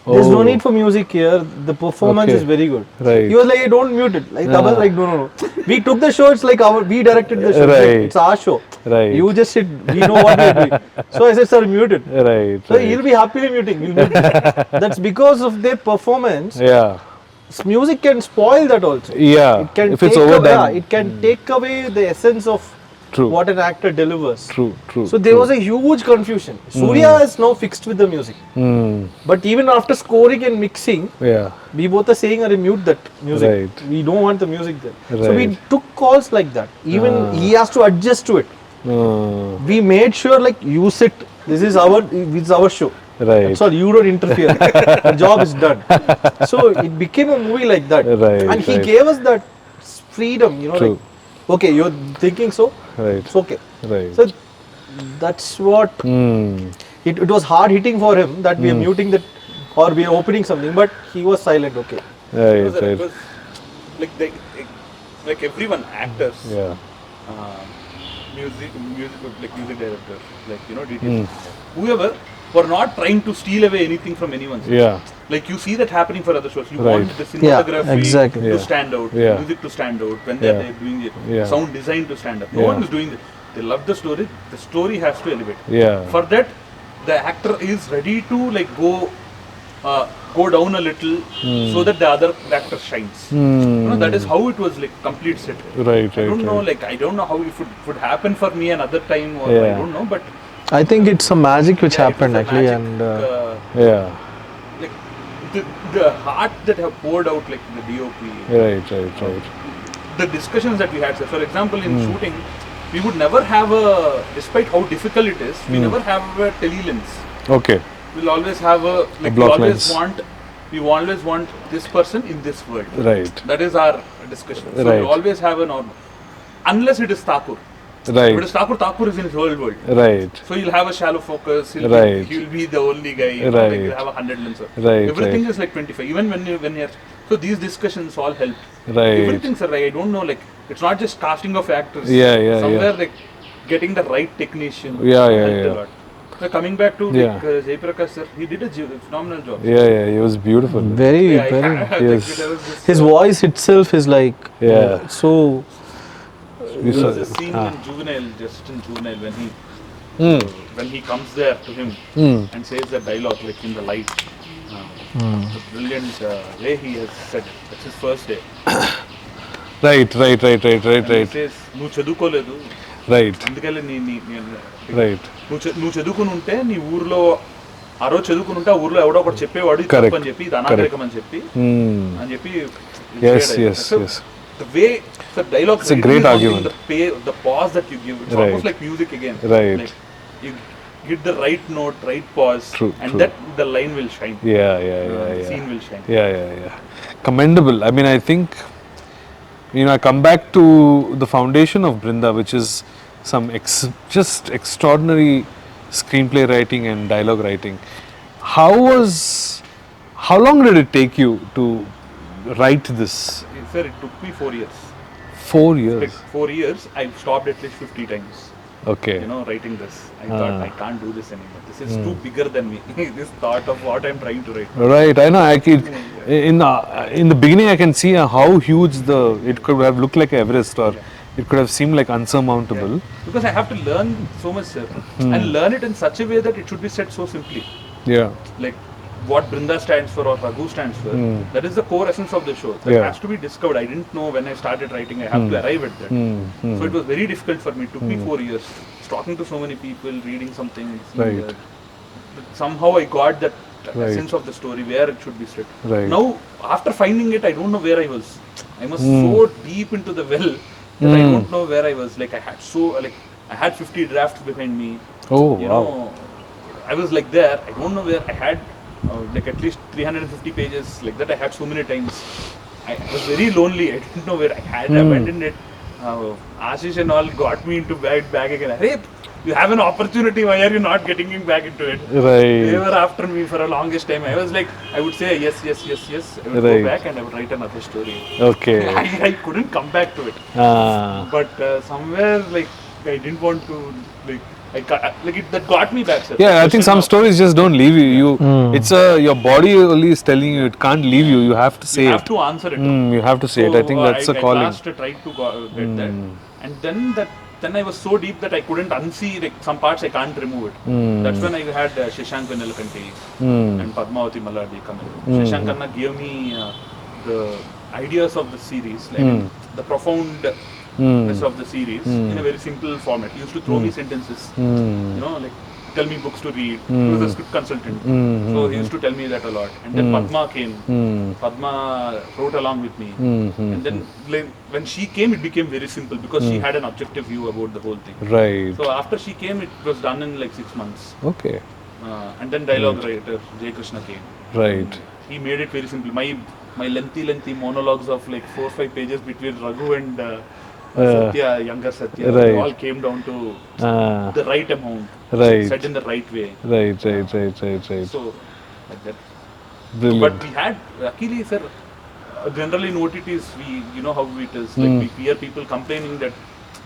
There's no Oh. need for music here. The performance Okay. is very good. Right. He was like, don't mute it. Like Tabas like, no. We took the show. It's like we directed the show. It's like, Right. it's our show. Right. You just sit. We know what we're doing. So I said, sir, mute it. Right. So he'll be happily muting. He'll mute it. That's because of their performance. Yeah. Music can spoil that also. Yeah. It can If it's take overdone. away, it can take away the essence of True. what an actor delivers. True. So there was a huge confusion. Surya is now fixed with the music. But even after scoring and mixing, Yeah. we both are saying, mute that music. Right. We don't want the music there. So we Right. took calls like that. Even he has to adjust to it. We made sure like you sit. This is our show. Right. That's all. You don't interfere. The job is done. So it became a movie like that. Right, And he right. gave us that freedom. You know, True. like, okay, you're thinking so. Right. It's okay. Right. So that's what it was hard hitting for him that we are muting that or we are opening something, but he was silent. Okay. It Right. was like everyone, actors, Yeah. music directors, like you know, DTs, whoever were not trying to steal away anything from anyone. Yeah. Like you see that happening for other shows. You Right. want the cinematography exactly. to Yeah. stand out, Yeah. music to stand out, when Yeah. they're doing it, Yeah. sound design to stand up. No Yeah. one is doing it. They love the story. The story has to elevate. Yeah. For that, the actor is ready to like go down a little so that the other actor shines. You know, that is how it was like complete set. Right. I don't know, Right. like I don't know how it would happen for me another time, or I Yeah. don't know, but I think it's a magic which yeah, it happened was a actually, magic, and Yeah. like the heart that have poured out, like the DOP, Right. the discussions that we had. For example, in shooting, we would never have despite how difficult it is, we never have a telelens. Okay. We'll always have we block always lens. we always want this person in this world. Right. That is our discussion. So Right. we always have an order, unless it is Thakur. If it Right. is Thakur is in his whole world. Right. So you'll have a shallow focus. Right. He'll be the only guy. You know, like Right. you'll have a 100 lenser. Right, Everything right. is like 25. Even when you're so these discussions all help. Right. Everything's right. I don't know. Like it's not just casting of actors. Yeah. Somewhere like getting the right technician. Yeah. helped a lot. Coming back to Yeah. like, Jaiprakash sir, he did a phenomenal job. Yeah, he was beautiful. Very, Yeah, very. Yes. there was this, His voice itself is like Yeah. so. We there saw- was a scene ah. in Juvenile, just in Juvenile, Mm. when he comes there to him Mm. and says the dialogue like in the light. The brilliant way he has said it. That's his first day. Right. And he says, నువ్వు చదువుకోలేదు Right. అందుకని Right. నువ్వు చదువుకుని ఉంటే నీ ఊర్లో ఆ రోజు చదువుకుని ఉంటే ఆ ఊర్లో ఎవడో ఒకటి చెప్పేవాడు ఇది Correct. తప్పు అని చెప్పి ఇది అనాగరికం అని చెప్పి Mm. అని చెప్పి Yes, said, yes, so yes. The way the dialogue It's a great argument. the pause that you give, it's Right. almost like music again. Right. Like you get the right note, right pause, True, and true. that the line will shine. Yeah. The scene will shine. Yeah. Commendable. I mean, I think, I come back to the foundation of Brinda, which is some just extraordinary screenplay writing and dialogue writing. How long did it take you to write this? Sir, it took me 4 years. 4 years. Like 4 years, I stopped at least 50 times. Okay. Writing this. I thought I can't do this anymore. This is too bigger than me. This thought of what I'm trying to write. Right, I know. In the beginning, I can see how huge it could have looked like Everest, or it could have seemed like unsurmountable. Because I have to learn so much, sir, and learn it in such a way that it should be said so simply. Yeah. Like what Brinda stands for or Raghu stands for. That is the core essence of the show. That Yeah. has to be discovered. I didn't know when I started writing. I have to arrive at that. So it was very difficult for me. It took me 4 years. Talking to so many people, reading something. seeing Right. that. But somehow I got that Right. essence of the story where it should be said. Right. Now, after finding it, I don't know where I was. I was so deep into the well that I don't know where I was. Like I had 50 drafts behind me. Oh, You wow. know, I was like there. I don't know where I had like at least 350 pages like that. I had so many times. I was very lonely. I didn't know where I had abandoned it. Ashish and all got me into back again. Hey, you have an opportunity. Why are you not getting me back into it? They Right. were after me for a longest time. I was like, I would say yes. I would Right. go back and I would write another story. Okay. I couldn't come back to it. But somewhere like I didn't want to that got me back, sir. Yeah, I think Question some of- stories just don't leave you. It's your body only is telling you it can't leave you. You have to say you have it. to answer it. You have to say it. I think that's a I calling. last tried to get that, and then I was so deep that I couldn't unsee like some parts I can't remove it. That's when I had Shashank Venelakanti and Padmavati Maladi come in. Shashank Kanna gave me the ideas of the series, like the profoundness of the series in a very simple format. He used to throw me sentences, like tell me books to read. He was a script consultant, so he used to tell me that a lot. And then Padma came. Padma wrote along with me, and then when she came, it became very simple because she had an objective view about the whole thing. Right. So after she came, it was done in like 6 months. Okay. And then dialogue writer Jay Krishna came. Right. He made it very simple. My lengthy monologues of like 4-5 pages between Raghu and Satya, younger Satya, Right. they all came down to the right amount, Right. said in the right way. Right. So like that. Brilliant. But we had, luckily, sir, generally in OTTs, you know how it is. Like we hear people complaining that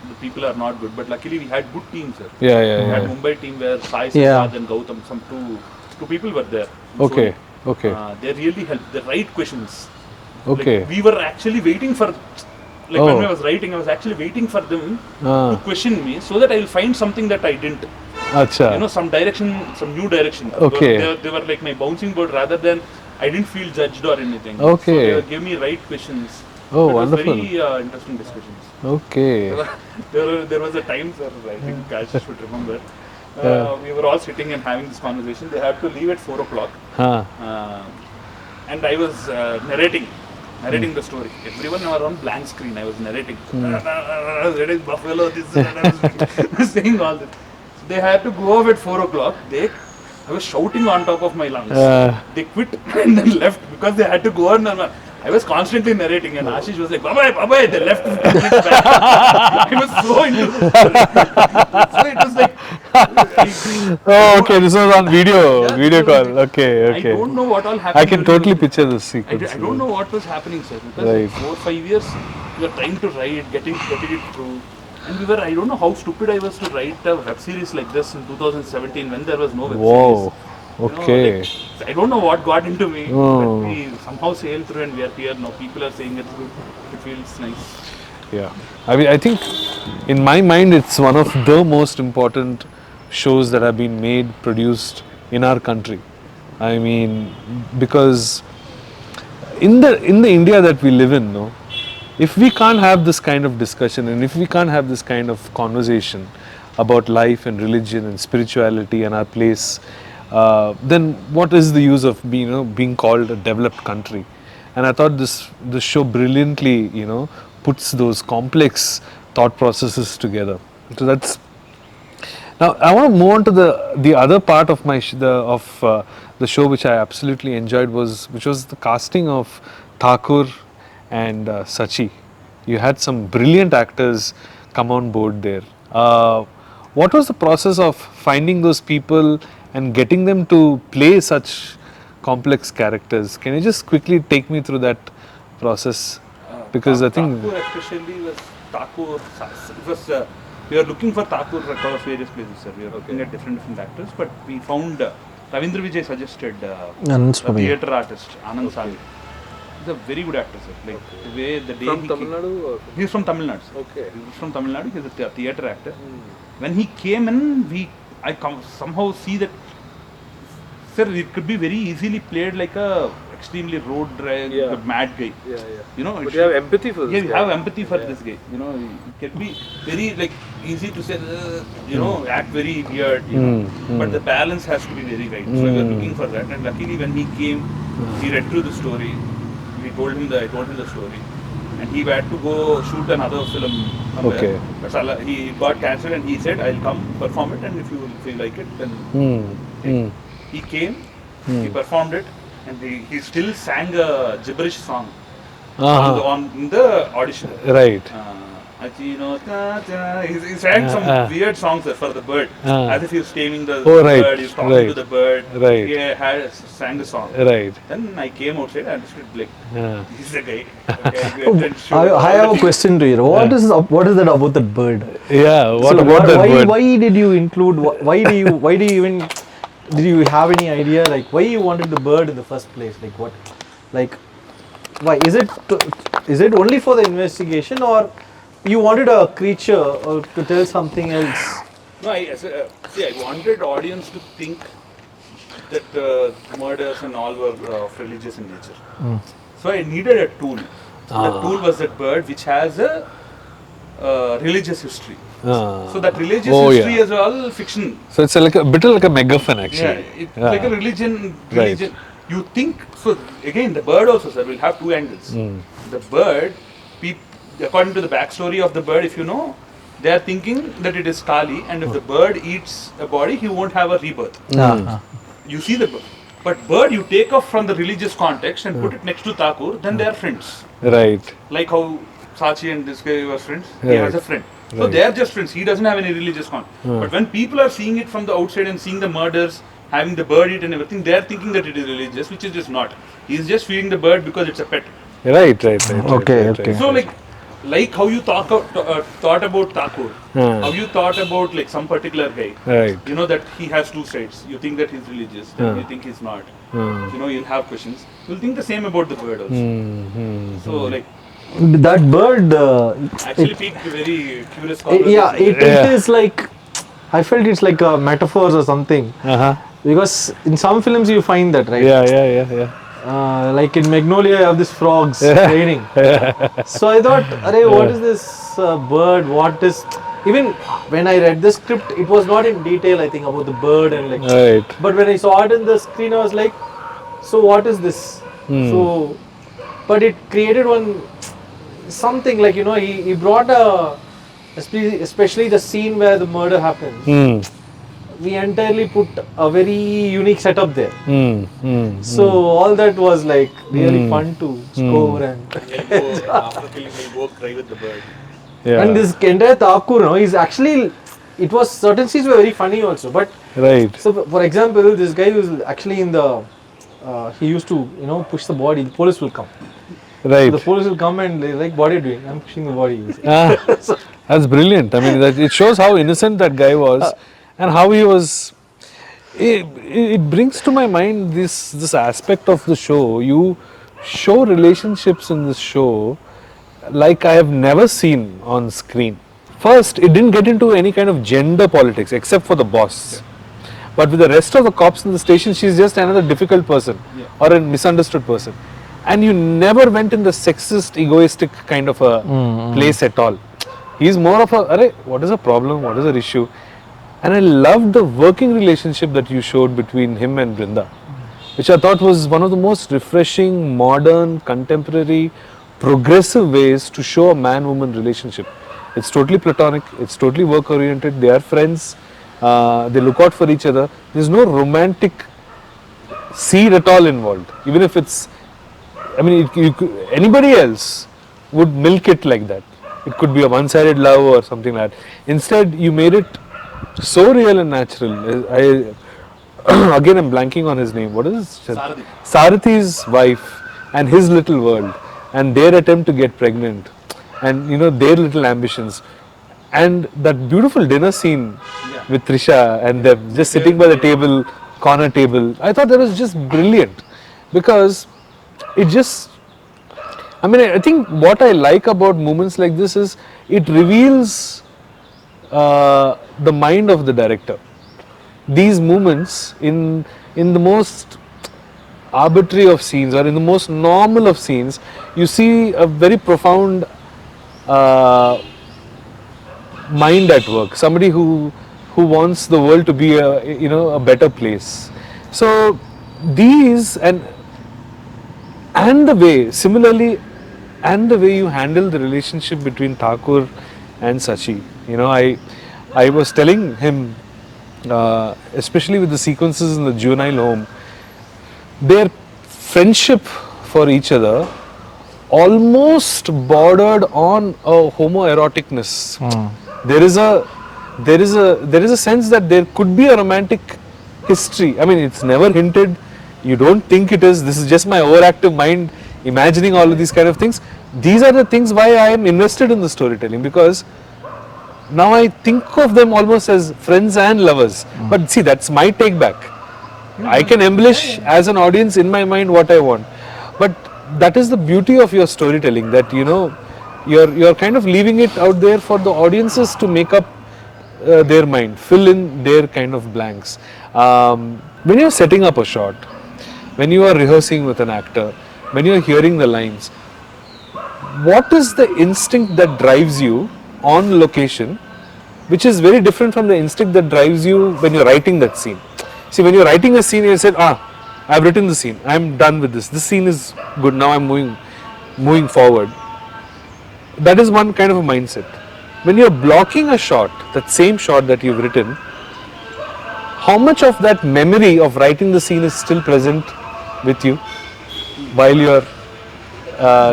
the people are not good. But luckily, we had good teams, sir. Yeah. We had Mumbai team where Sai Yeah. Sajad and Gautam, some two people were there. Okay. Okay. They really helped. The right questions. Okay. Like, we were actually waiting for, like Oh. when I was writing, I was actually waiting for them to question me so that I will find something that I didn't. Acha. Some direction, some new direction. Okay. They were like my bouncing board rather than I didn't feel judged or anything. Okay. So they gave me right questions. Oh, it wonderful. was very interesting discussions. Okay. There was a time, sir, I think Kash should remember. We were all sitting and having this conversation. They had to leave at 4 o'clock. Huh. And I was narrating the story. Everyone were on blank screen. I was narrating. It is Buffalo, this I was saying all this. They had to go off at 4 o'clock. I was shouting on top of my lungs. They quit and then left because they had to go on. I was constantly narrating and Ashish was like, bye-bye, they left 15 minutes back. I was so into it. So it was like... Oh, okay. This was on video. Yeah, Video so call. Okay. I don't know what all happened. I can during totally the- picture this sequence. I don't know what was happening, sir. Because Right. like 4-5 years, you are trying to write, getting it through. And we were, I don't know how stupid I was to write a web series like this in 2017 when there was no web Whoa. series. You know, Okay. like, I don't know what got into me, Oh. but we somehow sailed through and we are here now. People are saying it's good. It feels nice. Yeah. I mean, I think in my mind, it's one of the most important shows that have been made, produced in our country. I mean, because in the India that we live in, no, if we can't have this kind of discussion and if we can't have this kind of conversation about life and religion and spirituality and our place, then what is the use of being called a developed country? And I thought this show brilliantly puts those complex thought processes together. So that's now I want to move on to the other part of the show which I absolutely enjoyed which was the casting of Thakur and Sachi. You had some brilliant actors come on board there. What was the process of finding those people and getting them to play such complex characters? Can you just quickly take me through that process? Because I think Thakur especially was Thakur. It was we were looking for Thakur across various places, sir. We were looking at different actors, but we found Ravindra Vijay suggested a theatre artist, Anand Sami. He's a very good actor, sir. Like the way the day from Tamil Nadu. Or? He's from Tamil Nadu. Sir. Okay. He's from Tamil Nadu. He's a theatre actor. When he came in, somehow see that, sir, it could be very easily played like a extremely road drag, mad guy. Yeah. You know, But you have empathy for this we guy. have empathy for this guy. You know, it can be very like easy to say, act very weird. You know, but the balance has to be very right. So we were looking for that, and luckily when he came, he read through the story. I told him the story, and he had to go shoot another film somewhere. Okay. But he got cancelled, and he said, "I'll come perform it, and if you like it, then." He came, he performed it, and he still sang a gibberish song in the audition. Right. He sang some weird songs for the bird, as if he was taming the bird, he was talking to the bird. Right. He sang the song. Right. Then I came outside and understood, like, this is the guy. I have a question to you. What is that about that bird? Yeah. What about that bird? Why did you include? Why do you even? Did you have any idea like why you wanted the bird in the first place? Like what? Like why is it only for the investigation or you wanted a creature or to tell something else? No, I wanted audience to think that murders and all were of religious in nature. So I needed a tool. So the tool was that bird which has a religious history. So that religious history is all fiction. So it's like a bit like a megaphone actually. Yeah, it's like a religion. Right. You think, so again the bird also, sir, will have two angles. The bird, according to the backstory of the bird, if you know, they are thinking that it is Kali, and if the bird eats a body, he won't have a rebirth. You see the bird. But bird you take off from the religious context and put it next to Thakur, then they are friends. Right. Like how Sachi and this guy were friends, he has a friend. So they are just friends, he doesn't have any religious context. But when people are seeing it from the outside and seeing the murders, having the bird eat and everything, they are thinking that it is religious, which is just not. He is just feeding the bird because it's a pet. Right. Okay. So like how you thought about Thakur, how you thought about like some particular guy. Right. You know that he has two sides. You think that he's religious, then you think he's not. You know, you'll have questions. You'll think the same about the bird also. So like that bird actually piqued very curious conversation. it is like I felt it's like a metaphors or something. Because in some films you find that, right? Yeah. Like in Magnolia, you have this frogs raining. So I thought, what is this bird? What is? Even when I read the script, it was not in detail. I think about the bird and like. Right. But when I saw it in the screen, I was like, so what is this? So, but it created something like he brought especially the scene where the murder happens. We entirely put a very unique setup there. So all that was like really fun to score and After killing, we'll go cry with the bird. Yeah. and this entire Thakur, is actually it was certain scenes were very funny also. But so for example, this guy was actually in the he used to push the body. The police will come. Right. So the police will come and they're like, "What are you doing?" "I'm pushing the body." That's brilliant. I mean, it shows how innocent that guy was, and how he was. It brings to my mind this aspect of the show. You show relationships in this show like I have never seen on screen. First, it didn't get into any kind of gender politics except for the boss. But with the rest of the cops in the station, she's just another difficult person or a misunderstood person. And you never went in the sexist, egoistic kind of a place at all. He's more of a, Arey, what is the problem? What is the issue? And I loved the working relationship that you showed between him and Brinda, which I thought was one of the most refreshing, modern, contemporary, progressive ways to show a man-woman relationship. It's totally platonic, it's totally work-oriented, they are friends, they look out for each other. There's no romantic seed at all involved. Even if it's, I mean, anybody else would milk it like that. It could be a one-sided love or something like that. Instead, you made it so real and natural. Again, I'm blanking on his name. What is it? Sarathi. Sarathi's wife and his little world, and their attempt to get pregnant, and their little ambitions, and that beautiful dinner scene with Trisha and them just sitting by the table, corner table. I thought that was just brilliant, because it just, I mean, I think what I like about moments like this is it reveals the mind of the director. These moments in the most arbitrary of scenes or in the most normal of scenes, you see a very profound mind at work. Somebody who wants the world to be a better place. So these and the way, similarly, and the way you handle the relationship between Thakur and Sachi. I was telling him, especially with the sequences in the juvenile home, their friendship for each other almost bordered on a homoeroticness. There is a sense that there could be a romantic history. I mean, it's never hinted. You don't think it is. This is just my overactive mind imagining all of these kind of things. These are the things why I am invested in the storytelling, because now I think of them almost as friends and lovers. But see, that's my take back. I can embellish as an audience in my mind what I want. But that is the beauty of your storytelling, that you're kind of leaving it out there for the audiences to make up their mind, fill in their kind of blanks. When you're setting up a shot, when you are rehearsing with an actor, when you're hearing the lines, what is the instinct that drives you on location, which is very different from the instinct that drives you when you're writing that scene? See, when you're writing a scene, you said, I've written the scene, I'm done with this. This scene is good, now I'm moving forward. That is one kind of a mindset. When you're blocking a shot, that same shot that you've written, how much of that memory of writing the scene is still present with you while you're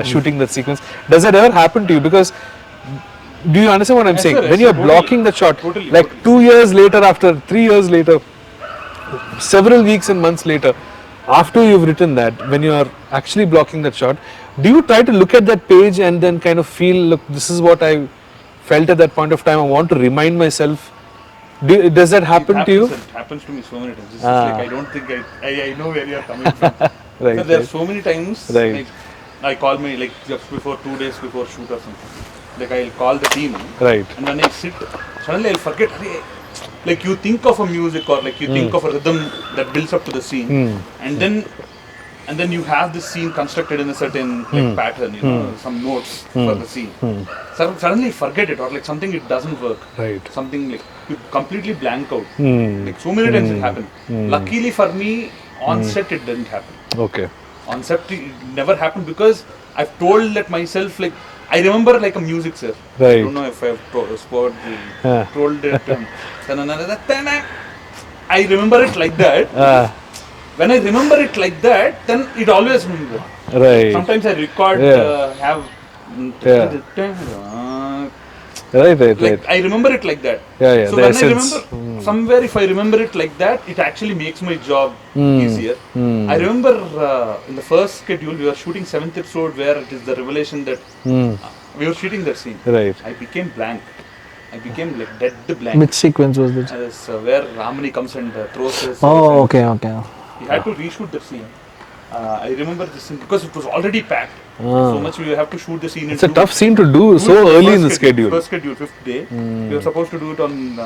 shooting that sequence? Does that ever happen to you? Because, do you understand what I'm saying? Yes, sir, when yes, you're sir, blocking the shot, totally. 2 years later, after 3 years later, several weeks and months later, after you've written that, when you're actually blocking that shot, do you try to look at that page and then kind of feel, look, this is what I felt at that point of time, I want to remind myself? Does that happen to you? It happens to me so many times. It's just like, I don't think I know where you're coming from. Right, So there are right. so many times, Right. like, I call me like just before 2 days before shoot or something. Like I'll call the team, Right. and when I sit, suddenly I'll forget. Like you think of a music or like you think of a rhythm that builds up to the scene, and then you have this scene constructed in a certain like, pattern, some notes for the scene. Suddenly you forget it, or like something it doesn't work. Right. Something like you completely blank out. Like so many times it happened. Luckily for me, on set it didn't happen. Okay. On set it never happened because I've told that myself, like I remember like a music, sir. I Right. don't know if I've told it. I remember it like that. When I remember it like that, then it always remember. Right. Sometimes I record, Yeah. have. Right. Like I remember it like that. Yeah, yeah. So The when essence. I remember, somewhere if I remember it like that, it actually makes my job easier. I remember in the first schedule we were shooting 7th episode where it is the revelation that we were shooting that scene. Right. I became blank. I became like dead blank. Which sequence was this? As, where Ramani comes and throws his. Oh, okay. We had to reshoot the scene. I remember this scene because it was already packed. So much we have to shoot the scene. It's a tough scene to do so early in the schedule. First schedule, 5th day. We were supposed to do it on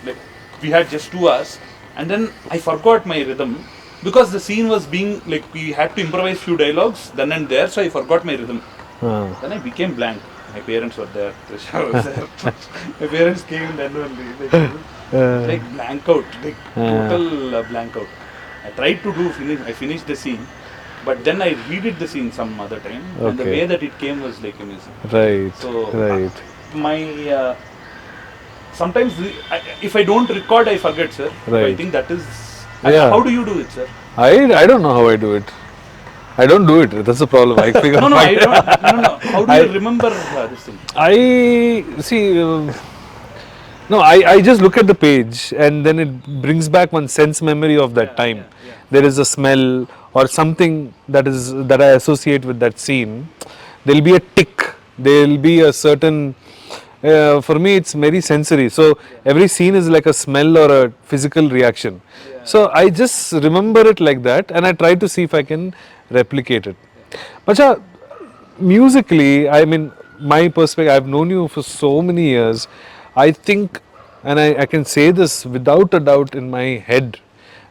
like we had just 2 hours, and then I forgot my rhythm because the scene was being like we had to improvise few dialogues then and there, so I forgot my rhythm. Then I became blank. My parents were there. Trisha was there. My parents came then only. Like blank out, like total blank out. I tried to I finished the scene, but then I redid the scene some other time, and the way that it came was like amazing. Right. So Right. Sometimes if I don't record, I forget, sir. Right. I think that is. Yeah. How do you do it, sir? I don't know how I do it. I don't do it. That's the problem. I figure No. How do you remember this thing? I see. No, I just look at the page and then it brings back one sense memory of that time. Yeah. There is a smell or something that I associate with that scene. There'll be a tick. There'll be a certain. For me, it's very sensory. So every scene is like a smell or a physical reaction. So I just remember it like that, and I try to see if I can replicate it. Macha, musically, I mean, my perspective, I've known you for so many years. I think, and I can say this without a doubt in my head,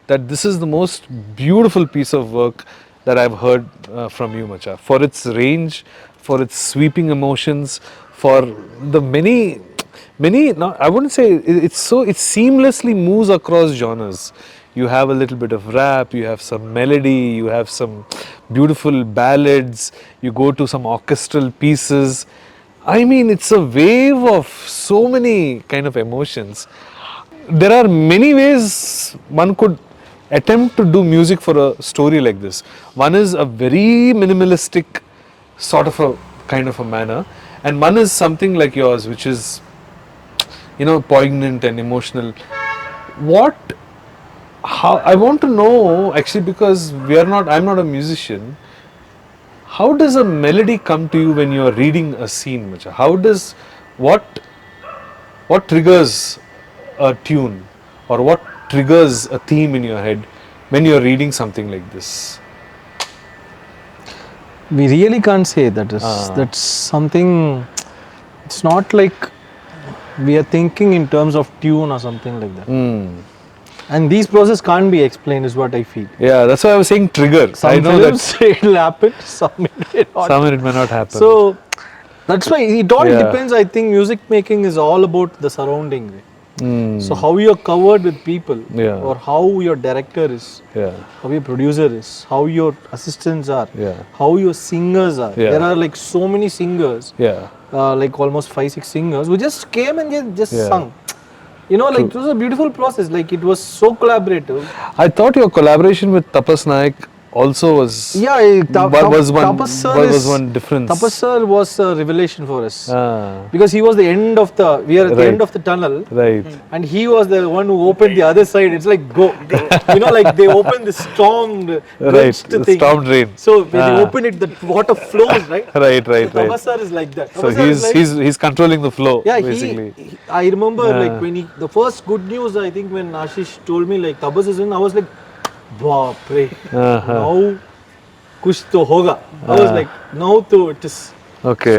that this is the most beautiful piece of work that I've heard from you, Macha. For its range, for its sweeping emotions, for the many, no, I wouldn't say it seamlessly moves across genres. You have a little bit of rap, you have some melody, you have some beautiful ballads, you go to some orchestral pieces. I mean, it's a wave of so many kind of emotions. There are many ways one could attempt to do music for a story like this. One is a very minimalistic sort of a kind of a manner, and one is something like yours, which is, poignant and emotional. How I want to know actually, because I'm not a musician. How does a melody come to you when you are reading a scene, Macha? What triggers a tune, or what triggers a theme in your head when you are reading something like this? We really can't say that. That's something. It's not like we are thinking in terms of tune or something like that. And these processes can't be explained, is what I feel. Yeah, that's why I was saying trigger. Some I know films it will happen, some it may not. Some it may not happen. So that's why it all depends. I think music making is all about the surrounding. So how you're covered with people, or how your director is, how your producer is, how your assistants are, how your singers are. There are like so many singers, like almost 5-6 singers who just came and they just sung. Like it was a beautiful process. Like it was so collaborative. I thought your collaboration with Tapas Naik also was was one difference. Tapas sir was a revelation for us because he was the end of the the end of the tunnel, and he was the one who opened the other side. It's like go. Like they opened the storm thing. Storm drain. So when they open it, the water flows, right? Right. Tapas sir is like that. So he's controlling the flow. Yeah, basically. I remember like when the first good news, I think when Ashish told me like Tapas is in, I was like, wow, pray. Now, kuch to hoga. I was like, now to it is. Okay.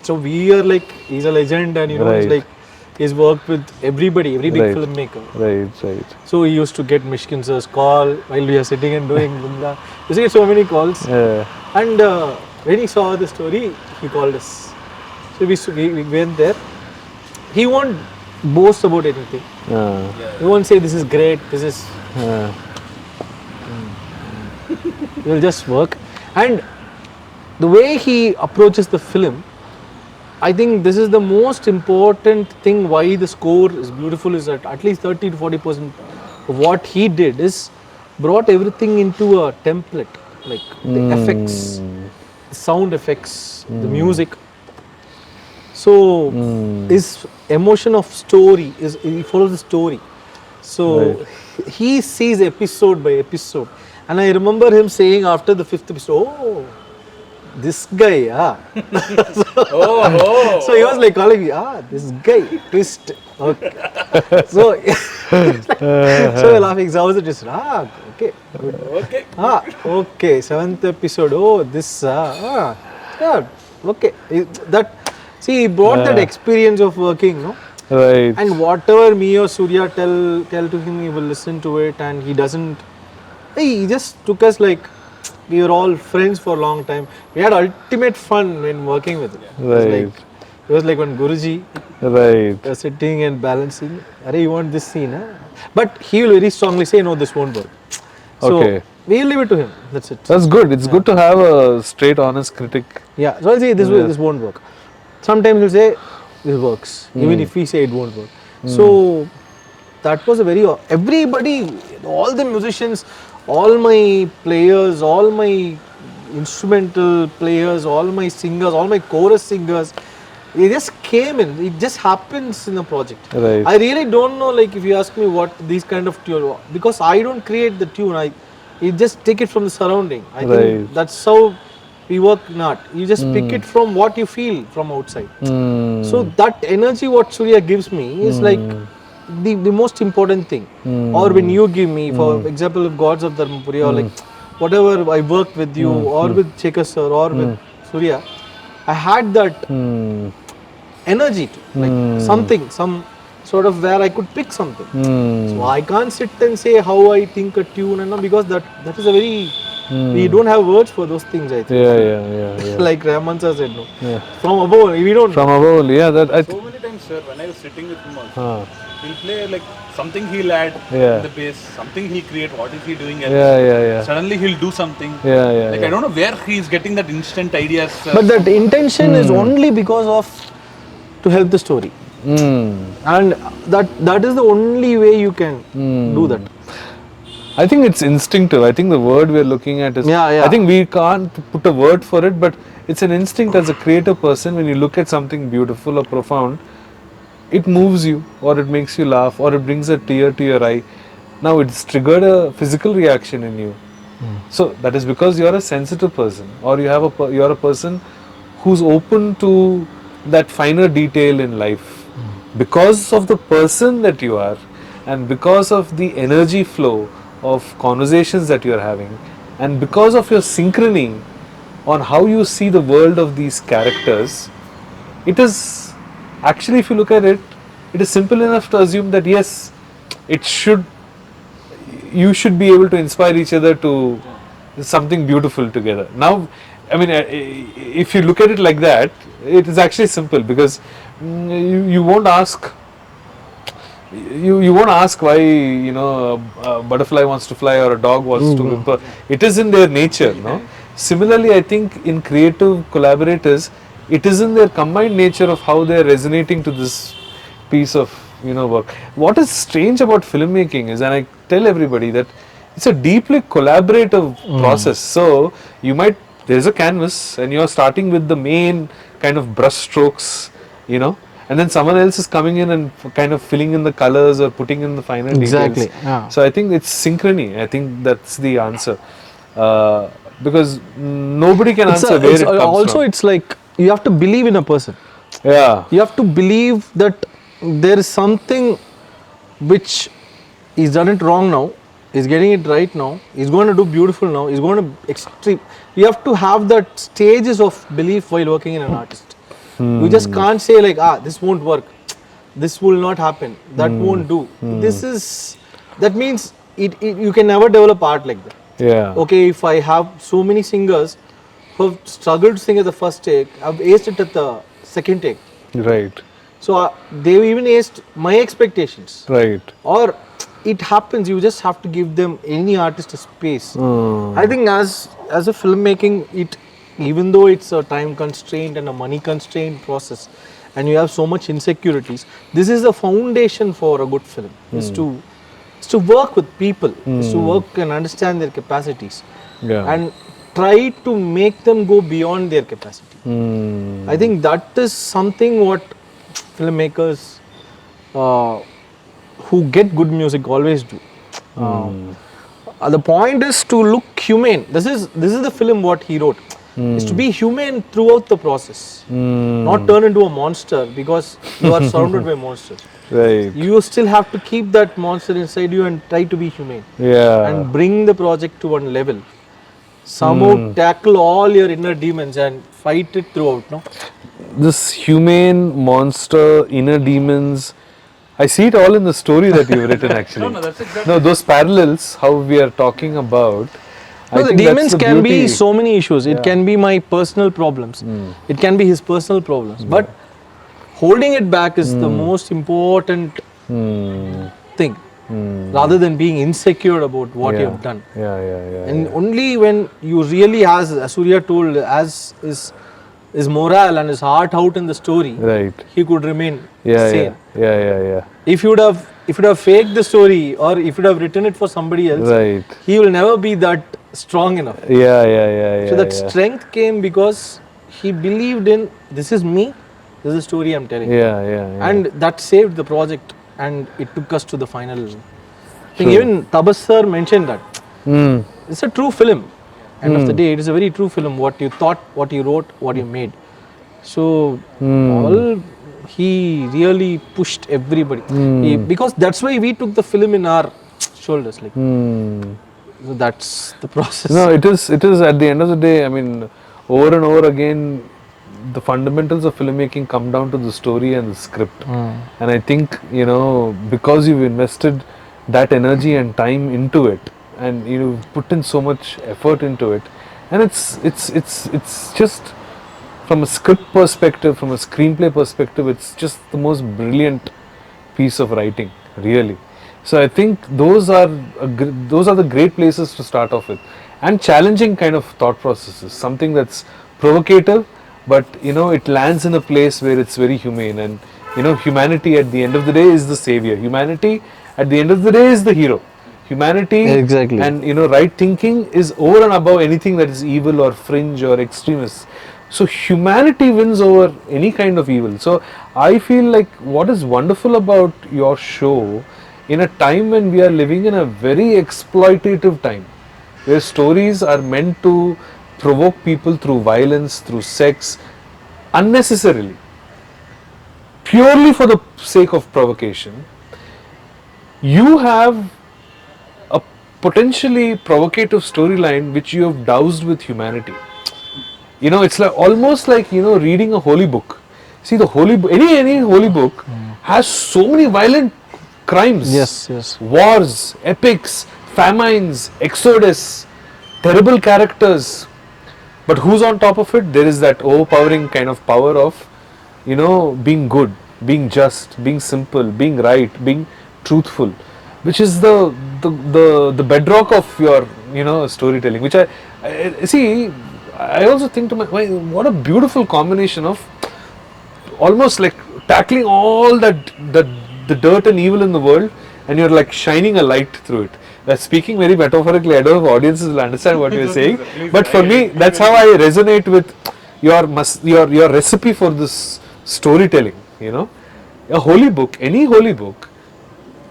So we are like, he's a legend, and it's like, he's worked with every big filmmaker. Right. So he used to get Mishkin sir's call while we are sitting and doing Bunda. You see, so many calls. And when he saw the story, he called us. So we went there. He won't boast about anything. He won't say this is great, this is. He'll just work, and the way he approaches the film, I think this is the most important thing why the score is beautiful, is that at least 30 to 40% of what he did is brought everything into a template, like the effects, the sound effects, the music. So his emotion of story is he follows the story. So he sees episode by episode, and I remember him saying after the 5th episode, "Oh, this guy, ah." So he was like calling me, this guy, twist. Okay. So so we're laughing. So I was just okay, good. Okay. Okay, 7th episode. Oh, this yeah, okay. That see, he brought that experience of working, no. Right. And whatever me or Surya tell to him, he will listen to it, and he doesn't. He just took us like we were all friends for a long time. We had ultimate fun when working with him. Right. It was like when Guruji Right. was sitting and balancing. Arey, you want this scene? Huh? But he will very strongly say, no, this won't work. So Okay. we'll leave it to him. That's it. That's good. It's good to have a straight, honest critic. Yeah. So I'll say this won't work. Sometimes he'll say this works, even if we say it won't work. So that was a very everybody, all the musicians, all my players, all my instrumental players, all my singers, all my chorus singers, they just came in. It just happens in a project. Right. I really don't know, like if you ask me what these kind of tune, because I don't create the tune. You just take it from the surrounding. I Right. think that's how we work. Not you just pick it from what you feel from outside. So that energy what Surya gives me is like the most important thing. Or when you give me, for example, Gods of Dharmapuri, or like whatever I worked with you, or with Shekhar sir, or with Surya, I had that energy to, like some sort of where I could pick something. So I can't sit and say how I think a tune and all, because that is a very we don't have words for those things, I think. Yeah. Like Rahman sir said, no. From above, we don't. From above only. Yeah. That I. So many times, sir, when I was sitting with him also, Ah. he'll play like something he'll add Yeah. in the bass, something he'll create, what is he doing else? Yeah. Suddenly he'll do something. Yeah. Like I don't know where he's getting that instant ideas. But that intention is only because of to help the story. And that is the only way you can do that. I think it's instinctive. I think the word we're looking at is. Yeah. I think we can't put a word for it, but it's an instinct as a creative person. When you look at something beautiful or profound, it moves you, or it makes you laugh, or it brings a tear to your eye. Now it's triggered a physical reaction in you. So that is because you're a sensitive person, or you're a person who's open to that finer detail in life. Because of the person that you are, and because of the energy flow of conversations that you're having, and because of your synchrony on how you see the world of these characters, it is actually, if you look at it, it is simple enough to assume that yes, you should be able to inspire each other to something beautiful together. Now, I mean, if you look at it like that, it is actually simple, because you won't ask. You won't ask why a butterfly wants to fly or a dog wants to whimper. It is in their nature, no. Similarly, I think in creative collaborators, it is in their combined nature of how they are resonating to this piece of work. What is strange about filmmaking is, and I tell everybody that it's a deeply collaborative process. So there's a canvas, and you're starting with the main kind of brush strokes, and then someone else is coming in and kind of filling in the colors or putting in the finer Exactly. details. Yeah. So I think it's synchrony. I think that's the answer, because nobody can answer where it comes also from. it's like you have to believe in a person. Yeah. You have to believe that there is something which he's done it wrong now, he's getting it right now, he's going to do beautiful now, he's going to extreme. You have to have that stages of belief while working in an artist. You just can't say like, this won't work, this will not happen, that won't do. That means you can never develop art like that. Yeah. Okay, if I have so many singers who have struggled to sing at the first take, I've aced it at the second take. Right. So they've even aced my expectations. Right. Or it happens, you just have to give them, any artist, a space. I think as a filmmaking, even though it's a time constraint and a money constraint process, and you have so much insecurities, this is the foundation for a good film. Is to work with people, is to work and understand their capacities. Yeah. And try to make them go beyond their capacity. I think that is something what filmmakers who get good music always do. The point is to look humane. This is the film what he wrote. Is to be humane throughout the process, not turn into a monster because you are surrounded by monsters. Right. You still have to keep that monster inside you and try to be humane. Yeah. And bring the project to one level. Somehow tackle all your inner demons and fight it throughout. No. This humane monster, inner demons, I see it all in the story that you've written actually. No, that's exactly. No, those parallels, how we are talking about. No, the think that's demons the can be beauty. so many issues. It can be my personal problems. It can be his personal problems. But holding it back is the most important thing. Rather than being insecure about what you have done. Yeah. And only when you really, as Surya told, as his morale and his heart out in the story, Right. he could remain Yeah. sane. Yeah. If you would have faked the story or if you would have written it for somebody else, Right. he will never be that strong enough. Yeah. So that strength came because he believed in this is me, this is the story I'm telling. Yeah. And that saved the project and it took us to the final thing. Even Tabas sir mentioned that. It's a true film. End of the day, it is a very true film. What you thought, what you wrote, what you made. So he really pushed everybody. Because that's why we took the film in our shoulders. Like, so that's the process. No, it is at the end of the day, I mean, over and over again, the fundamentals of filmmaking come down to the story and the script. And I think, because you've invested that energy and time into it, and you've put in so much effort into it, and it's just from a script perspective, from a screenplay perspective, it's just the most brilliant piece of writing, really. So I think those are the great places to start off with, and challenging kind of thought processes, something that's provocative, but it lands in a place where it's very humane, and humanity at the end of the day is the savior. Humanity at the end of the day is the hero. Humanity Exactly. and right thinking is over and above anything that is evil or fringe or extremist. So humanity wins over any kind of evil. So I feel like what is wonderful about your show, in a time when we are living in a very exploitative time, where stories are meant to provoke people through violence, through sex, unnecessarily, purely for the sake of provocation, you have a potentially provocative storyline which you have doused with humanity. It's like almost like reading a holy book. See, the holy book, any holy book has so many violent crimes. Yes. Wars, epics, famines, exodus, terrible characters. But who's on top of it? There is that overpowering kind of power of, being good, being just, being simple, being right, being truthful, which is the bedrock of your, storytelling. Which I see. I also think to what a beautiful combination of almost like tackling all the dirt and evil in the world, and you're like shining a light through it. That's speaking very metaphorically. I don't know if audiences will understand what you're saying, but for me, that's how I resonate with your recipe for this storytelling. A holy book, any holy book,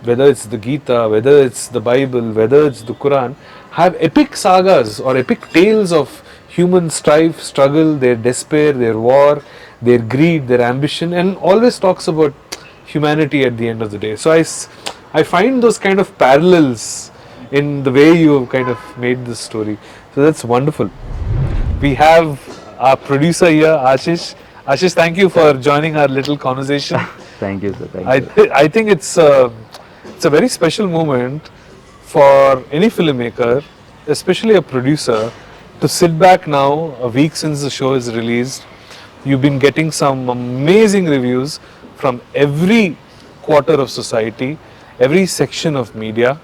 whether it's the Gita, whether it's the Bible, whether it's the Quran, have epic sagas or epic tales of human strife, struggle, their despair, their war, their greed, their ambition, and always talks about humanity at the end of the day. So I find those kind of parallels in the way you kind of made this story. So that's wonderful. We have our producer here, Ashish. Ashish, thank you for joining our little conversation. Thank you, sir. Thank you. I think it's a very special moment for any filmmaker, especially a producer, to sit back now, a week since the show is released. You've been getting some amazing reviews from every quarter of society, every section of media.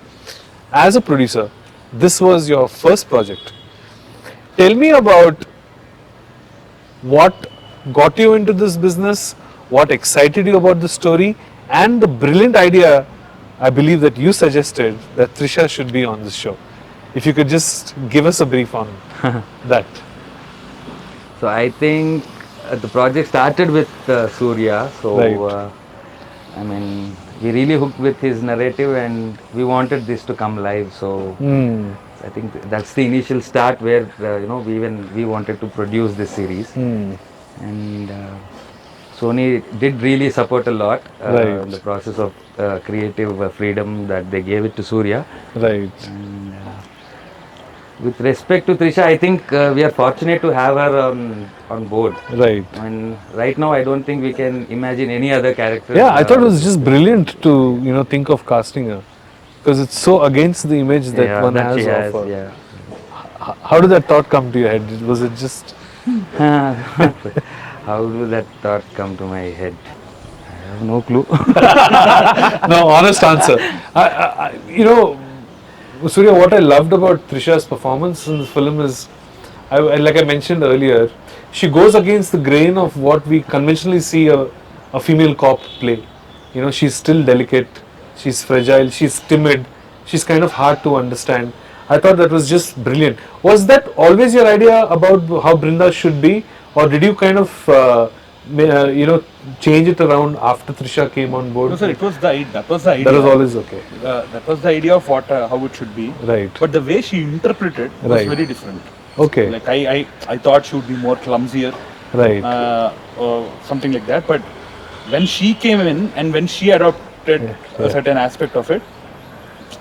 As a producer, this was your first project. Tell me about what got you into this business, what excited you about the story, and the brilliant idea I believe that you suggested that Trisha should be on this show. If you could just give us a brief on that. So I think the project started with Surya. So Right. I mean, we really hooked with his narrative, and we wanted this to come live. So I think that's the initial start where we wanted to produce this series, and Sony did really support a lot Right. in the process of creative freedom that they gave it to Surya. Right. And with respect to Trisha, I think we are fortunate to have her on board. Right. I mean, right now I don't think we can imagine any other character. Yeah, I thought it was just brilliant to think of casting her, because it's so against the image that one that she has of her. Yeah. How did that thought come to your head? Was it just How did that thought come to my head? I have no clue. no honest answer? Surya, what I loved about Trisha's performance in the film is, like I mentioned earlier, she goes against the grain of what we conventionally see a female cop play. She's still delicate, she's fragile, she's timid, she's kind of hard to understand. I thought that was just brilliant. Was that always your idea about how Brinda should be, or did you kind of change it around after Trisha came on board? No, sir, that was the idea. That was always okay. That was the idea of how it should be. Right. But the way she interpreted was Right. very different. Okay. Like I thought she would be more clumsier, Right. or something like that. But when she came in and when she adopted a certain aspect of it,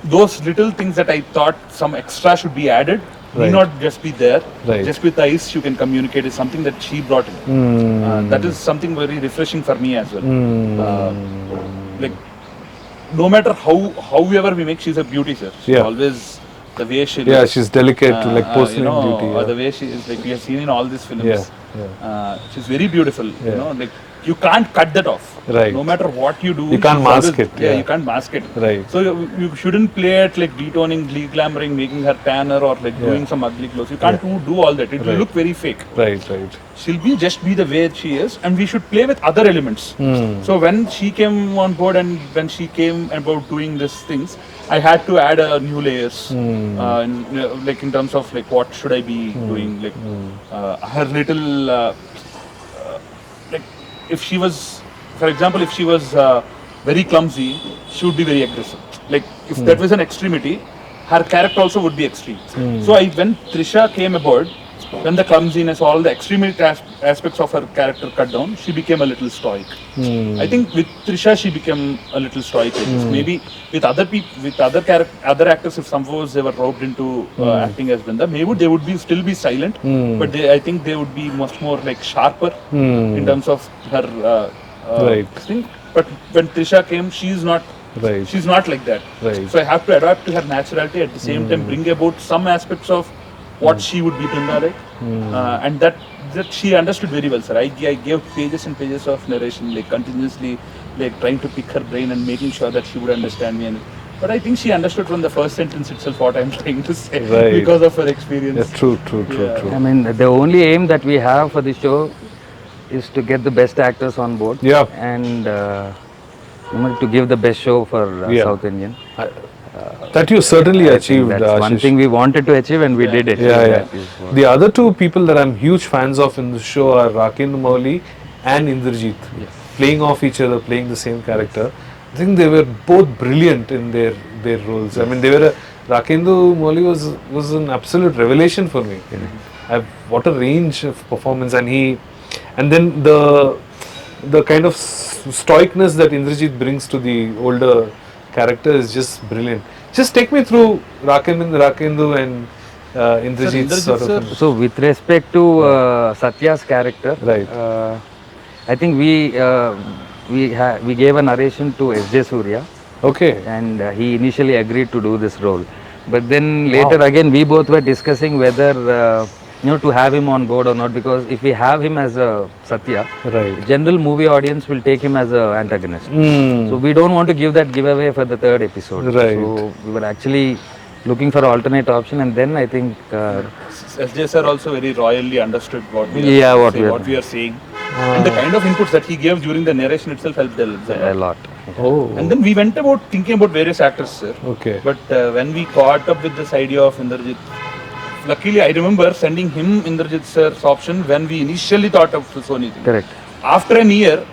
those little things that I thought some extra should be added Right. need not just be there. Right. Just with eyes you can communicate is something that she brought in. That is something very refreshing for me as well. Like no matter however we make, she's a beauty, sir. She's Yeah. always the way she Yeah, looks. she's delicate to like porcelain beauty. Or Yeah. the way she is, like we have seen in all these films. Yeah, She's very beautiful. Yeah. Like you can't cut that off. Right. No matter what you do, You can't she's mask always- it, Yeah, yeah. you can't mask it. Right. So you shouldn't play it like detoning, glamoring, making her tanner or like doing some ugly clothes. You can't do all that. It will Right. look very fake. Right, right. She'll just be the way she is, and we should play with other elements. So when she came on board and when she came about doing these things, I had to add new layers, like in terms of like what should I be doing, like her little, like if she was, for example, if she was very clumsy, she would be very aggressive. Like if that was an extremity, her character also would be extreme. So when Trisha came aboard, when the clumsiness, all the extremity aspects of her character cut down, she became a little stoic. I think with Trisha, she became a little stoic. I guess. Maybe with other people, with other actors, if suppose they were roped into acting as Brinda, maybe they would still be silent, but I think they would be much more like sharper in terms of her Right. thing. But when Trisha came, she's not. Right. She's not like that. Right. So I have to adapt to her naturality, at the same time bring about some aspects of what she would be Brinda like, and that she understood very well, sir. I gave pages and pages of narration, like continuously, like trying to pick her brain and making sure that she would understand me. But I think she understood from the first sentence itself what I'm trying to say, Right. because of her experience. Yeah, true, Yeah. true. I mean, the only aim that we have for the show is to get the best actors on board. Yeah. And to give the best show for Yeah. South Indian. That you certainly I think achieved. that's one Ashish. thing we wanted to achieve, and we did it. Yeah, That is yeah. what- The other two people that I'm huge fans of in the show are Rakendra Mouli and Indrajit, playing off each other, playing the same character. I think they were both brilliant in their roles. I mean, Rakendra Mouli was an absolute revelation for me. What a range of performance, and then the kind of stoicness that Indrajit brings to the older character is just brilliant. Just take me through Rakendra and Indrajit's Indrajit, sort sir. of. So with respect to Satya's character, Right. I think we gave a narration to S.J. Surya, Okay. and he initially agreed to do this role. But then later again, we both were discussing whether to have him on board or not, because if we have him as a Satya, Right. general movie audience will take him as an antagonist. So we don't want to give that giveaway for the third episode. Right. So we were actually looking for alternate option, and then I think SJ sir also very royally understood what we Yeah, are what saying, we are- what we are saying, and the kind of inputs that he gave during the narration itself helped a lot. Oh. And then we went about thinking about various actors, sir. Okay. But when we caught up with this idea of Indrajit, luckily I remember sending him Indrajit sir's option when we initially thought of the Sony thing. Correct. After an year,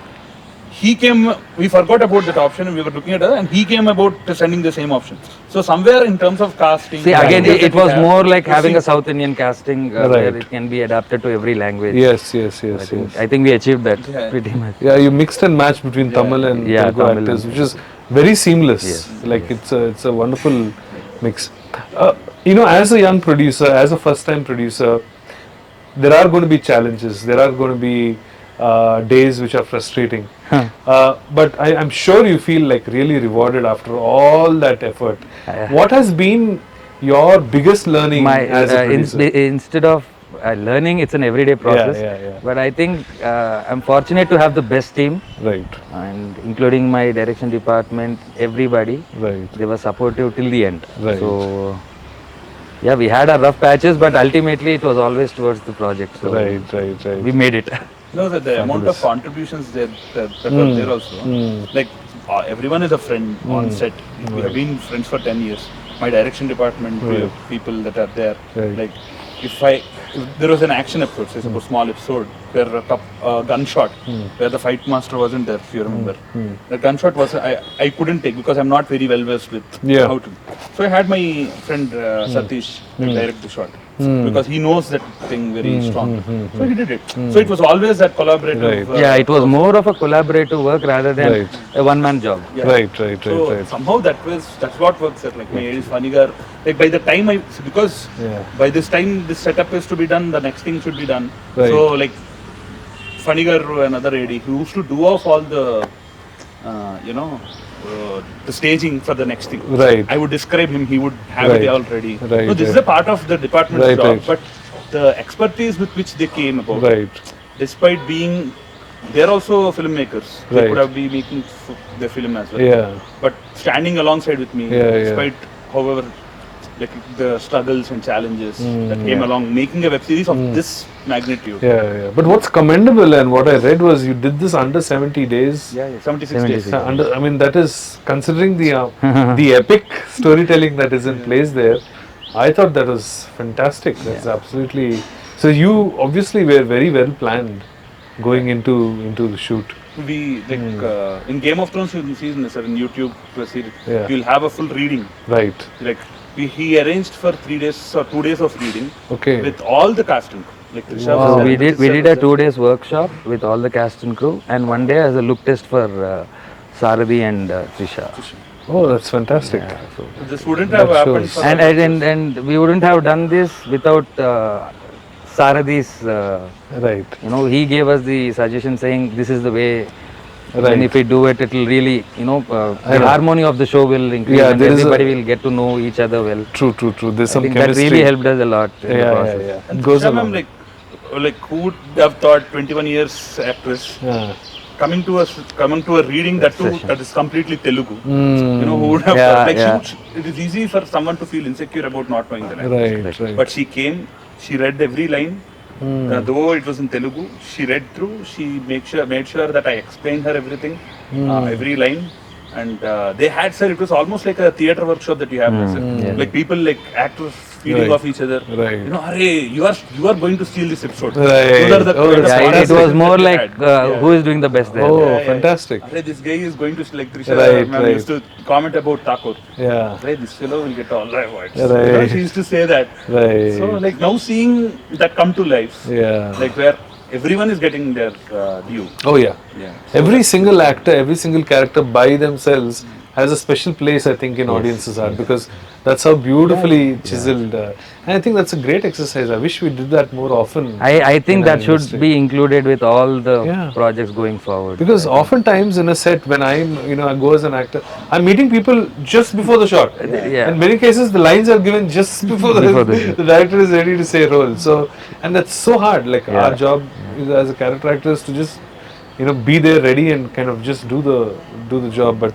he came, we forgot about that option and we were looking at it, and he came about to sending the same option. So somewhere in terms of casting, See, again, ideas it that we was have, more like we're having a seeing- South Indian casting where Right. it can be adapted to every language. Yes, yes, yes, yes. I think we achieved that Yeah. pretty much. Yeah, you mixed and matched between Tamil and Yeah, Telugu Tamil actors, and- which is very seamless. Yes, Like it's a wonderful mix. As a young producer, as a first-time producer, there are going to be challenges. There are going to be days which are frustrating. But I'm sure you feel like really rewarded after all that effort. What has been your biggest learning My as a producer? instead of learning, it's an everyday process. yeah. But I think I'm fortunate to have the best team, Right, and including my direction department, everybody. right. They were supportive till the end. Right. So yeah, we had our rough patches, but ultimately it was always towards the project. So Right. we made it. No, the amount of contributions that were there also. Like everyone is a friend on set. We have been friends for 10 years. My direction department, we have people that are there. Right. Like if there was an action episode, say suppose small episode where a gunshot, where the fight master wasn't there, if you remember. The gunshot was I couldn't take because I'm not very well versed with Yeah. how to. So I had my friend Satish direct the shot because he knows that thing very strong. So he did it. So it was always that collaborative. Right. Yeah, it was more of a collaborative work rather than Right. a one-man job. Yeah. Right. So somehow that's what works. Sir. Like my age Fanigar, like by the time because Yeah. by this time this setup is to be done, the next thing should be done. Right. So like Fanigar, another AD, who used to do off all the the staging for the next thing. Right. I would describe him, he would have Right. it already. Right, No, this is right. a part of the department's Right, job, right. but the expertise with which they came about, Right. despite being, they're also filmmakers. They Right. could have been making the film as well. Yeah. But standing alongside with me, Yeah, yeah. despite however like the struggles and challenges that came along, making a web series of this magnitude. Yeah. But what's commendable and what I read was you did this under 70 days. Yeah, 76 days. 76. I mean, that is considering the epic storytelling that is in place there. I thought that was fantastic. That's absolutely. So you obviously were very well planned going into the shoot. We like in Game of Thrones you see in YouTube series, Yeah. you'll have a full reading. Right. Like he arranged for 3 days or 2 days of reading Okay. with all the casting. Like Trisha Wow. was So there, we Trisha did was a 2 days workshop with all the cast and crew, and one day as a look test for Sarathi and Trisha. Oh, that's fantastic. there. This wouldn't have That happened. shows. For And we wouldn't have done this without Sarathi's. Right. He gave us the suggestion saying this is the way. Right. And if we do it, it will really, I the know. harmony of the show will increase, Yeah, and there is everybody will get to know each other well. True. There's I some think that chemistry. really helped us a lot in the Yeah. process. And It goes Trisha ma'am, along. like who would have thought 21 years actress Yeah. coming to a reading that too Session. that is completely Telugu. Mm. Who would have Yeah, thought, like yeah. it is easy for someone to feel insecure about not knowing the language. Right. But she came, she read every line. Though it was in Telugu, she read through. She made sure that I explained her everything, every line. And they had said it was almost like a theatre workshop that you have, sir. Yeah. Like people, like actors feeding Right. off each other. Right. Arey, you are going to steal this episode. Right. Those are the Oh, kind of that's Yeah, it conversations was more that we like had. who is doing the best there. Oh, fantastic. Arey, this guy is going to like Trisha Right, ma'am right. used to comment about Thakur. Yeah. Arey, this fellow will get all the awards. Right. She used to say that. Right. So like now seeing that come to life, Yeah. like where everyone is getting their due. Oh yeah. Yeah. Every single actor, every single character by themselves has a special place, I think, in audiences' heart because that's how beautifully chiseled. And I think that's a great exercise. I wish we did that more often. I think in that our should industry. be included with all the Yeah. projects going forward. Because oftentimes in a set, when I go as an actor, I'm meeting people just before the shot. Yeah. In many cases, the lines are given just before Before the, the- the director is ready to say role. So, and that's so hard. Like Yeah. our job is, as a character actor is to just, be there ready and kind of just do the job. But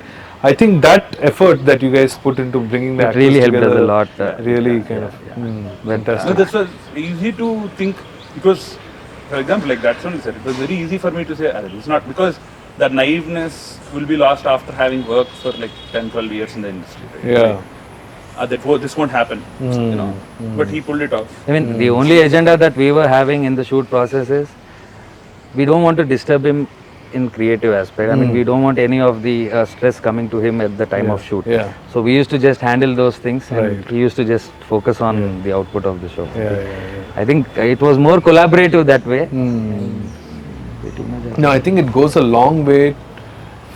I think that effort that you guys put into bringing the It actors really helped us together a lot. really kind of But, fantastic. No, that's why easy to think because, for example, like that's only said, it was very easy for me to say, it's not because that naiveness will be lost after having worked for like 10, 12 years in the industry. Right? Yeah. This won't happen, you know. But he pulled it off. I mean, the only agenda that we were having in the shoot process is we don't want to disturb him in creative aspect. I mean, we don't want any of the stress coming to him at the time of shoot. Yeah. So we used to just handle those things, and Right. he used to just focus on the output of the show. Yeah. I think it was more collaborative that way. Pretty much. No, I think it goes a long way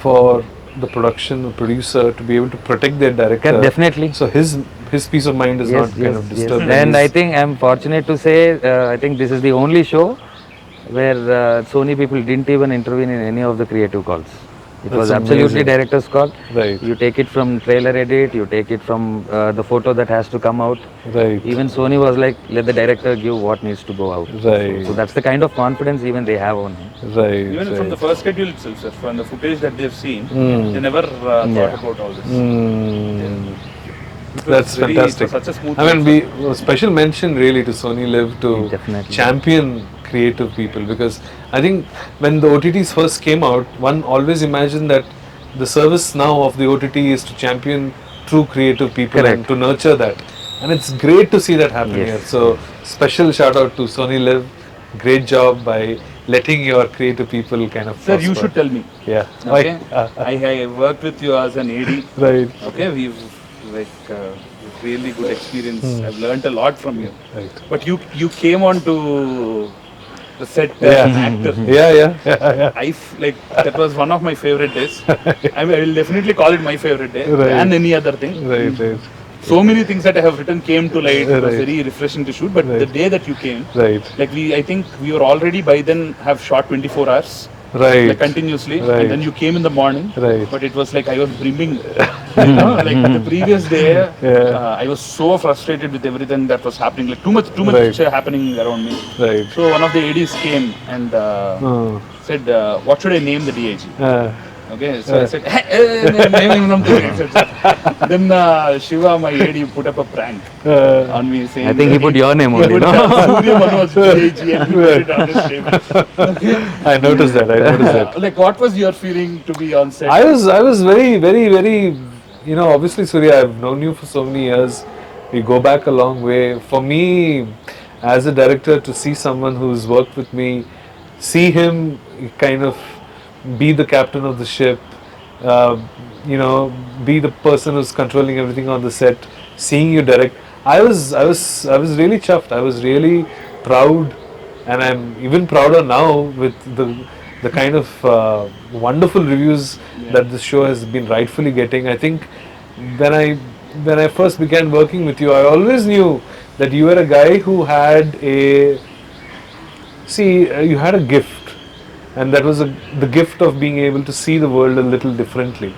for the production producer to be able to protect their director. Definitely. So his peace of mind is not kind of disturbed. And I think I'm fortunate to say, I think this is the only show where Sony people didn't even intervene in any of the creative calls. It was absolutely amazing. director's call. Right. You take it from trailer edit, you take it from the photo that has to come out. Right. Even Sony was like, let the director give what needs to go out. Right. So that's the kind of confidence even they have on him. Right. Even from the first schedule itself, sir, from the footage that they've seen, they never thought about all this. It was That's very- fantastic. It was such a smooth I mean, process. we special mention really to Sony Live to Definitely. champion creative people, because I think when the OTTs first came out, one always imagined that the service now of the OTT is to champion true creative people Correct. and to nurture that, and it's great to see that happen Yes. here. So special shout out to Sony Live, great job by letting your creative people kind of Sir, you prosper. should tell me. Yeah. Okay, I worked with you as an AD. Right. Okay, we've really good experience. I've learned a lot from you. Right. But you came on to the set as Yeah. an actor. Yeah. Like that was one of my favorite days. I will definitely call it my favorite day Right. and any other thing. Right. So many things that I have written came to light. It was Right. very refreshing to shoot. But the day that you came, Right. like I think we were already by then have shot 24 hours. Right. Like continuously, Right. and then you came in the morning. Right. But it was like I was brimming. You know, like the previous day, I was so frustrated with everything that was happening. Like too much Right. happening around me. Right. So one of the ADs came and said, "What should I name the DIG?" Okay, so I said, naming them to it. Then Shiva, my AD, put up a prank on me saying, I think he put your name he only, put no? Surya Manoj DIG and he put it on his table. I noticed that. Like, what was your feeling to be on set? I was very, you know, obviously Surya, I've known you for so many years. We go back a long way. For me, as a director, to see someone who's worked with me, see him kind of be the captain of the ship, you know, be the person who's controlling everything on the set, seeing you direct. I was really chuffed. I was really proud, and I'm even prouder now with the kind of wonderful reviews that this show has been rightfully getting. I think when I first began working with you, I always knew that you were a guy who had you had a gift, and that was the gift of being able to see the world a little differently,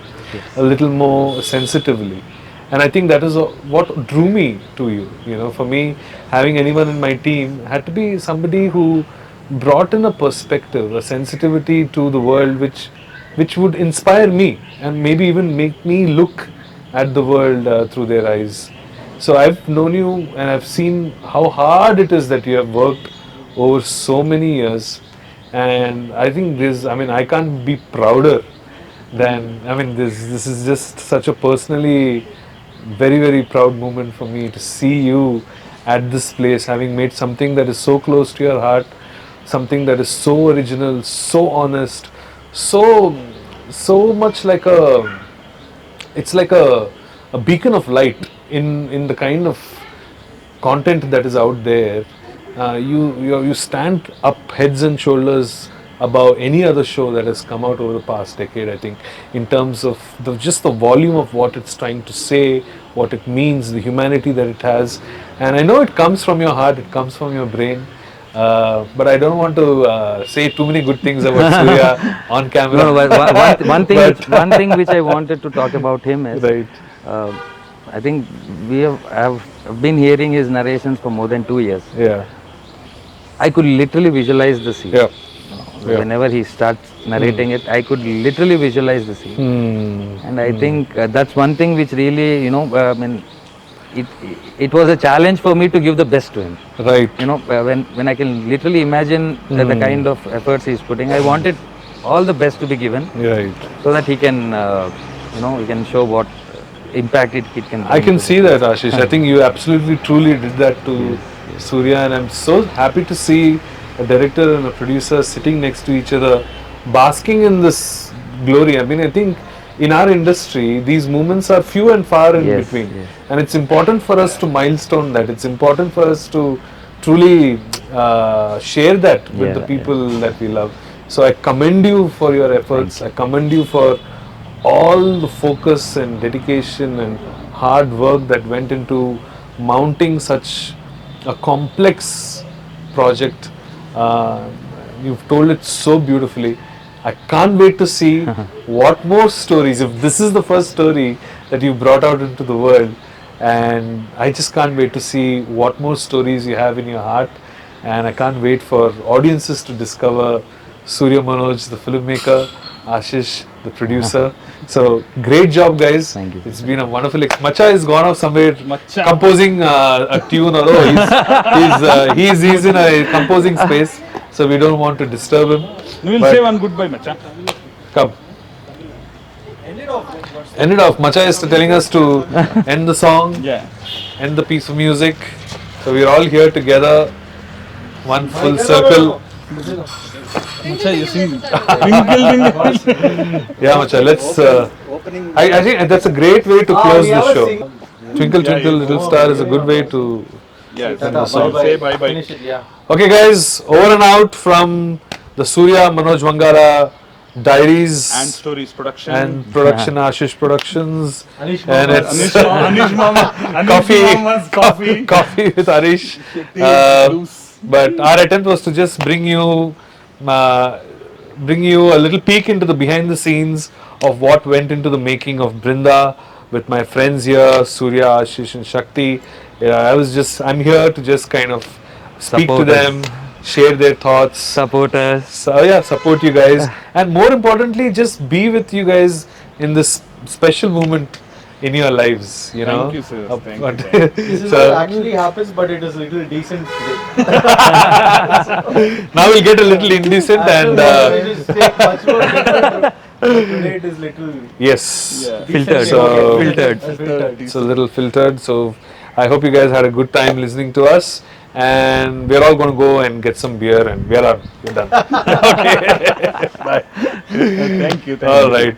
a little more sensitively. And I think that is what drew me to you. You know, for me, having anyone in my team had to be somebody who brought in a perspective, a sensitivity to the world which would inspire me and maybe even make me look at the world through their eyes. So I've known you and I've seen how hard it is that you have worked over so many years, and I think I can't be prouder than, this is just such a personally very, very proud moment for me to see you at this place, having made something that is so close to your heart, something that is so original, so honest, so much like it's like a beacon of light in the kind of content that is out there. You stand up heads and shoulders above any other show that has come out over the past decade, I think, in terms of just the volume of what it's trying to say, what it means, the humanity that it has. And I know it comes from your heart, it comes from your brain. But I don't want to say too many good things about Surya on camera. No, but one thing which I wanted to talk about him is, Right. I think we have been hearing his narrations for more than 2 years. Yeah. I could literally visualize the scene. Yeah. Whenever he starts narrating it, I could literally visualize the scene. And I think that's one thing which really, it was a challenge for me to give the best to him. Right. When I can literally imagine the kind of efforts he's putting, I wanted all the best to be given, Right. so that he can, he can show what impact it can. I bring can to see that, Ashish. I think you absolutely, truly did that to Surya, and I'm so happy to see a director and a producer sitting next to each other, basking in this glory. I mean, I think in our industry, these moments are few and far in Yes, between, yes. and it's important for us to milestone that. It's important for us to truly share that with the Yeah, people that we love. So I commend you for your efforts. I commend you for all the focus and dedication and hard work that went into mounting such a complex project. You've told it so beautifully. I can't wait to see what more stories, if this is the first story that you brought out into the world, and I just can't wait to see what more stories you have in your heart, and I can't wait for audiences to discover Surya Manoj, the filmmaker, Ashish, the producer. So great job, guys. Thank you. It's been a wonderful. Macha has gone off somewhere Macha. composing a tune, although he's in a composing space, so we don't want to disturb him. We will But- say one goodbye, Macha. Come. End it off. Macha is telling us to end the song, Yeah. end the piece of music. So we're all here together, one full circle. Macha, you sing. Twinkle, twinkle. Yeah, Macha, let's. I think that's a great way to close the show. Twinkle, Twinkle, Little Star is a good way to. Yeah, the song. say bye bye. Okay, guys, over and out from the Surya Manoj Vangara Diaries And stories production. and production, Ashish Productions, and it's Anish Mama. Anish Coffee. Mama's coffee. Coffee with Arish. Blues. But our attempt was to just bring you a little peek into the behind the scenes of what went into the making of Brinda with my friends here, Surya, Ashish, and Shakti. I'm here to just kind of speak Support to us. them, share their thoughts. Support us. So yeah, support you guys, and more importantly, just be with you guys in this special moment in your lives. You know. Thank you, sir. Up- Thank you, but- This is so what actually happens, but it is little decent today. now we'll get a little indecent and it is take much more different. Today it is little yes, Yeah. Filtered. So- Filtered. it's a little filtered. So I hope you guys had a good time listening to us. And we're all going to go and get some beer, and we're done. Okay. Bye. Thank you. All right.